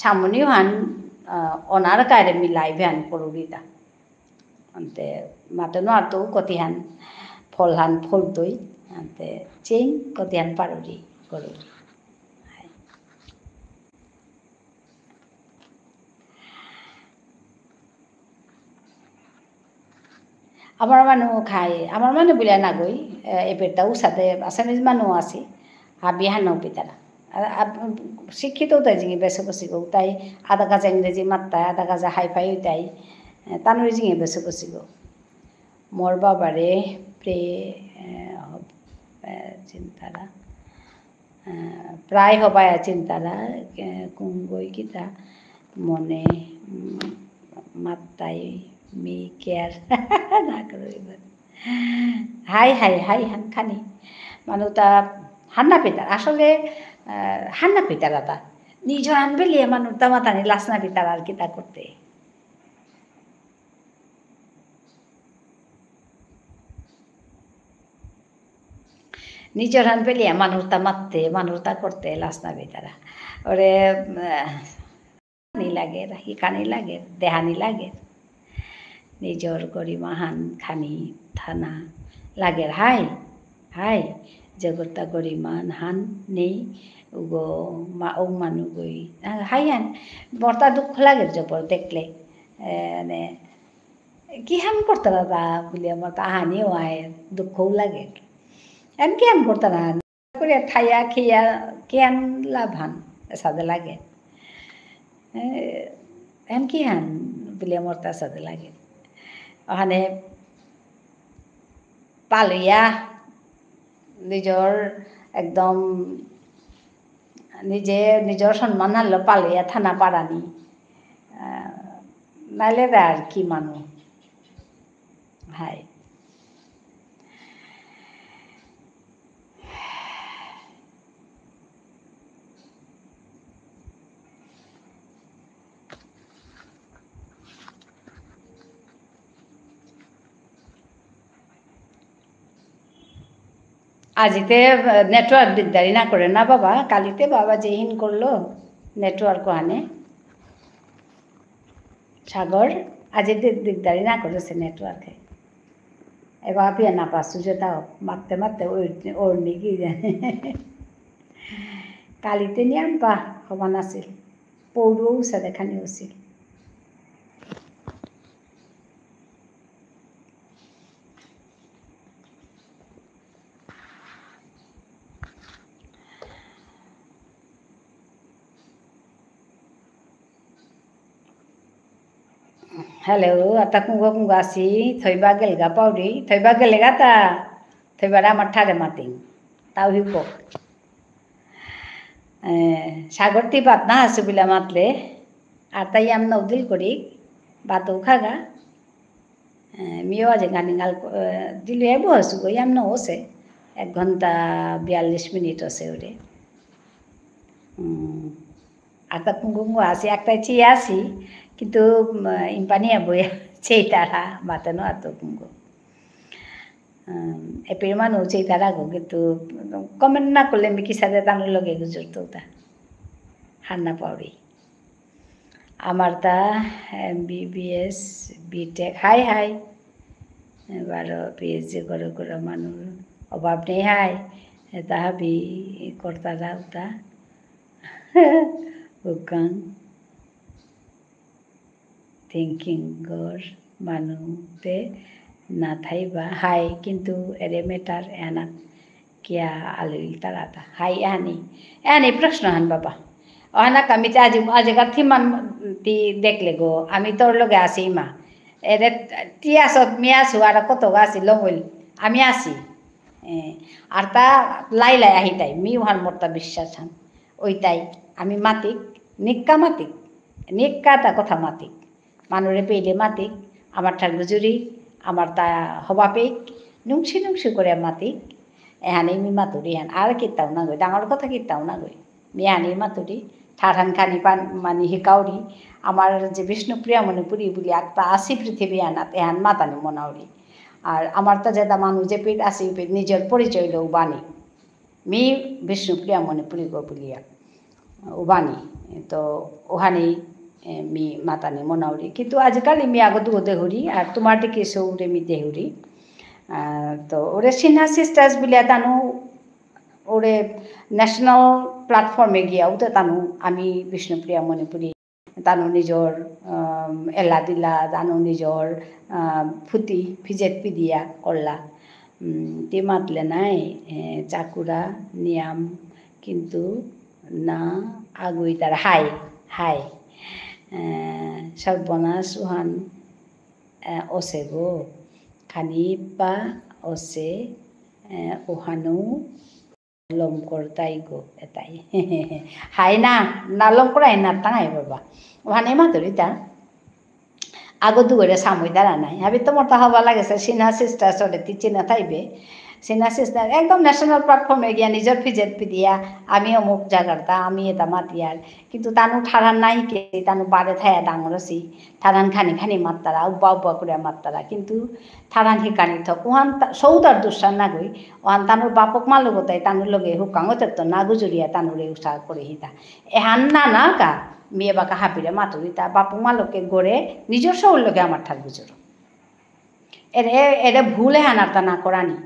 সামনিও হান অনার কায়রে মিলাই ভ্যান করুরিতা আনতে মাতে নাতো কতিহান ফলহান ফলতই আনতে চেইন কতিহান পারুরি করুরি আমার মানুষ খায় আমার মানে বলে না গই এপেরটা উসাতে আসামিজ মানুষ আছে হাবি হানো পিতারা শিক্ষিত তাই জিঙে বেছে বসি গো তাই আধা কাজা ইংরেজি মাত্তায় আধা কাজা হাইফাই তাই তানুরি জিঙে বেছে বসি গো মোর বাবারে চিন্তারা প্রায় হবায় চিন্তারা কুঙ্গই কিতা মনে মাত্তাই মি কেয়ার না করবে হাই হাই হাই হান খানি মানুষ তা হান্না পিতার আসলে হান্না পিতারা তা নিজের আনবেলিয়ে মানুষ তা মাতানি লাসনা পিতার আর কি তা করতে নিজের আনবেলিয়ে মানুষ তা মারতে মানুষ তা করতে লাসনা পিতারা ওরে লাগে হিকানি লাগে দেহানি লাগে নিজর গরিমা হান খানি থানা লাগের হাই হাই জগত্তা গরিমান হান নেই উগো ও মানু গই হাই হান বর্তা দুঃখ লাগে জবর দেখলে মানে কি হান করতে তা বলি আমার তা হানিও আয় দুঃখও লাগে এন কি হান করতে না করে খাইয়া খেয়া কেন লাভ হান সাদে লাগে এন কি হান বলি আমার তা সাদে লাগে ওখানে পালিয়া নিজর একদম নিজর সম্মান হারলো পালিয়া থানা পাড়ানি নাইলে আর কি মানুষ হাই আজিতে নেটওয়ার্ক দিকদারি না করে না বাবা, কালিতে বাবা যেহিন করলো নেটওয়ার্ক আনে সাগর আজি দিকদারি না করেছে নেটওয়ার্কে। এবার পিয়া না পাচ্ছু যে তাও মারতে মারতে ওর নাকি জানে কালিতে নিয়ে আনবা সমান আছিল, পৌরও উচা দেখানি আছিল। Hello, ata kunggo asi, thoi bagel ga pauri, thoi bagel ga ta, thoi bara mathare mating, tau hipok. সাগর তি বাত না আছে বিলা মাতলে আর তাই আম নৌদিল করি বাতও খাগা মিও আজ গানিগাল দিলে এবো হসু গই আম নছে 1 ঘন্টা 42 মিনিট আছে ওরে আর তা কুঙ্গু আসি একটাই চেয়ে আসি কিন্তু ইম্পানিয়া বই চেয়ে তারা বাতানো আতো কুঙ্গু এপির মানুষ চেয়ে তারা গো কিন্তু কমেন্ট না করলে আমি কি সাথে তানোর লগে গুজরতো তা হান্না পাউরি আমার তা MBBS BTech হাই হাই এবার PhD করে করে মানুষ অভাব নেই হাই তাহা B করতারা উতা bukan thinking gor manute na thaiba hai kintu ere metar enak kia alil tarata hai ani prashno han baba ohana kami aje gathi man ti dekle go ami tor loge asi ma ere tia sot mia suara koto gasi longol ami asi আর তা লাই লাই আহি তাই me ওহান মর্তা বিশ্বাস হান ওইটাই আমি মাতিক নিক্কা মাতিক নিক্কা তা কথা মাতিক মানুরে পেইলে মাতিক আমার ঠার গুজুরি আমার তা হবা পেক নুংসি নুংসি করে মাতিক এহানি মি মাতুরি হান আর কিতাও না গই ডাঙর কথা কিতাও না গই মি হানি মাতুরি ঠাঠান খানি পান মানে হিকাউরি আমার যে বিষ্ণুপ্রিয়া মণিপুরি বলি একটা আসি পৃথিবী আনাত এহান মাতানি মনাউরি আর আমার তা যেটা মানুষ যে পেট আসি পেট নিজের পরিচয় লো বাণী মি বিষ্ণুপ্রিয়া মণিপুরি গো বলিয়া উবানি তো ওহানি মি মাতানি মনাউরি কিন্তু আজকাল মি আগত দেহুরি আর তোমার দিকে সৌরে মি দেহুরি তো ওরে সিনহা সিস্টার্স বলিয়া তানু ওরে ন্যাশনাল প্ল্যাটফর্মে গিয়া উতে তানু আমি বিষ্ণুপ্রিয়া মণিপুরি তানু নিজর এলা দিলা তানু নিজর ফুটি ফিজেট পিদিয়া করলা তে মাতলে নাই চাকুরা নিয়াম কিন্তু না আগুই তার হাই হাই সর্বনাশ উহান ওসে গো খানি পা ওসে উহানু লমকর তাই গো এটাই হাই না না লমকরাই না তাই বাবা ওহানে মাতুরিতা আগত দুগরে সামই দাঁড়া নাই আমি তোমার তা হবা লাগেছে সিনহা সিস্টার চলে চিনা থাইবে সিনহা সিস্টার একদম ন্যাশনাল প্ল্যাটফর্মে গিয়া নিজের ফিজেট পিদিয়া আমি অমুক জায়গাটা আমি এটা মাতিয়ার কিন্তু তানু ঠারান নাই কে তানু বারে থায়া ডাঙরছি ঠারান খানি খানি মাত্তারা উব্বা উব্বা করে মাত্তারা কিন্তু ঠারান হিকানি থক ওহান সৌদার দুঃসার না গই ওহান তানুর বাপক মালগতাই তানুর লগে হুকাঙতে তো না গুজরিয়া তানুরে উৎসাহ করে হিতা এহান না না কা মেয়ে বাঁকা হাপিরে মাতুরিতা বাপু মালকে গড়ে নিজের সৌর লোকে আমার ঠার গুজর এরে ভুলে হানার তা না করানি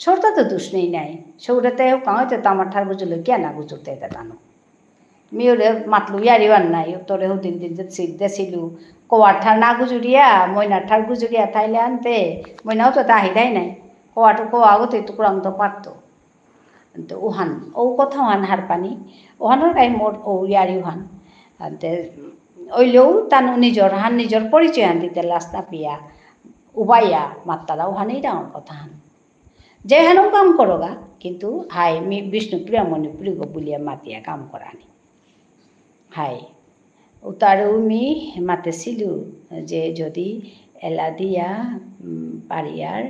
সৌরটা তো দোষ নেই নাই সৌরাতে কাঁতে তো আমার ঠার গুজরলো কে না গুজরতে এটা জানো মেয়েরে মাতলু ইয়ারিওয়ার নাই তোরে দিন দিন দেছিলু কোয়ার ঠার না গুজরিয়া ময়নার ঠার গুজরিয়া থাইলে আনতে ময়নাও তো তা হিদাই নাই কোয়াটো কোয়া গতে টুকুরাম তো পারতো তো ওহান ও কথা ওহান হার পানি ওহানোর গাই মোট ও ইয়ারি ওহান ওইলেও তানু নিজর পরিচয় হান দিতে লাস্তা পিয়া উবাইয়া মাত্তারা ওহানেই ডাঙর কথা হান যে হেনও কাম করোগা কিন্তু হাই মি বিষ্ণুপ্রিয়া মণিপুরি গো বলিয়া মাতিয়া কাম করানি হাই উতারও মি মাতেছিলু যে যদি এলা দিয়া পারিয়ার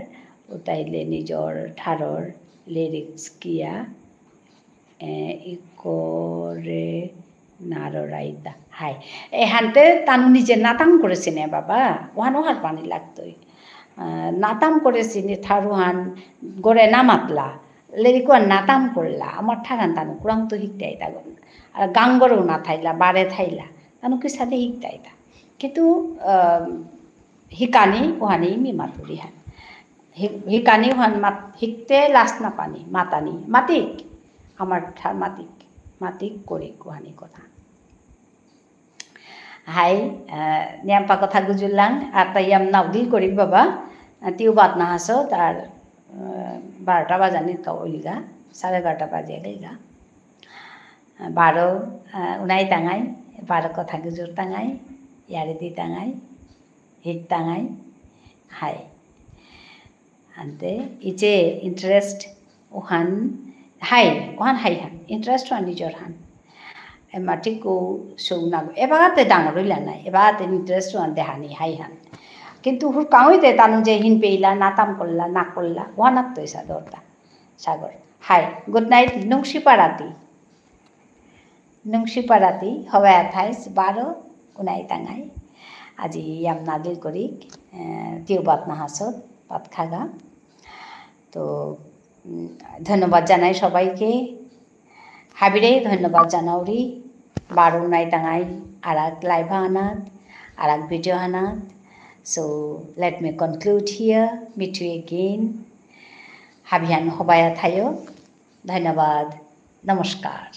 উতাইলে নিজর ঠারর লিরিক্স কিয়া ইকরে নাররাইতা হাই এহানতে তানু নিজে নাতাম করেছি না বাবা ওহান ওহার পানি লাগতোই নাতাম করেছি থারুহান গড়ে না মাতলা লেরিকুয়া নাতাম করলা আমার ঠাগান তানু কুরাং তো হিকটাই তাগন আর গাঙ্গরও না থাইলা বারে থাইলা তানু কি সাথে হিকটাই তা কিন্তু হিকানি ওহানি মি মাতুরি হান হিকানি ওহান মাত হিকতে লাস্ট না পানি মাতানি মাতিক আমার মাতিক matik kori kuhani kotha hai nyampa kotha gujulang arta yam naudil kori baba tiu bat na haso tar 12টা Bajani কইলগা 11:30 বাজে গেলগা 12 উনাই টাঙাই 12 কথা গুজুর টাঙাই ইয়ারে দি টাঙাই হিট টাঙাই হাই ante iche interest ohan hai han interest one nijor han ematik ko sona ebagate dangorila na ebagate interest one dehani hai han কিন্তু হুর কাউইতে তানু যে হিন পেইলা নাতাম করলা না করলা ওয়ানাত তৈসা দরটা সাগর হাই গুড নাইট নুংশিপাড়াতি হওয়া 28 উনাই টাঙাই আজি ইয়াম নাগিল করি টিউ বাত না হাসত পাত খাগা তো ধন্যবাদ জানাই সবাইকে হাবিরে ধন্যবাদ জানাওরি 12 উনাই টাঙাই আরাক লাইভ আনাত আরাক video আনাত. So let me conclude here. Meet you again. Habyan hobaya thayo. Dhanyabad. Namaskar.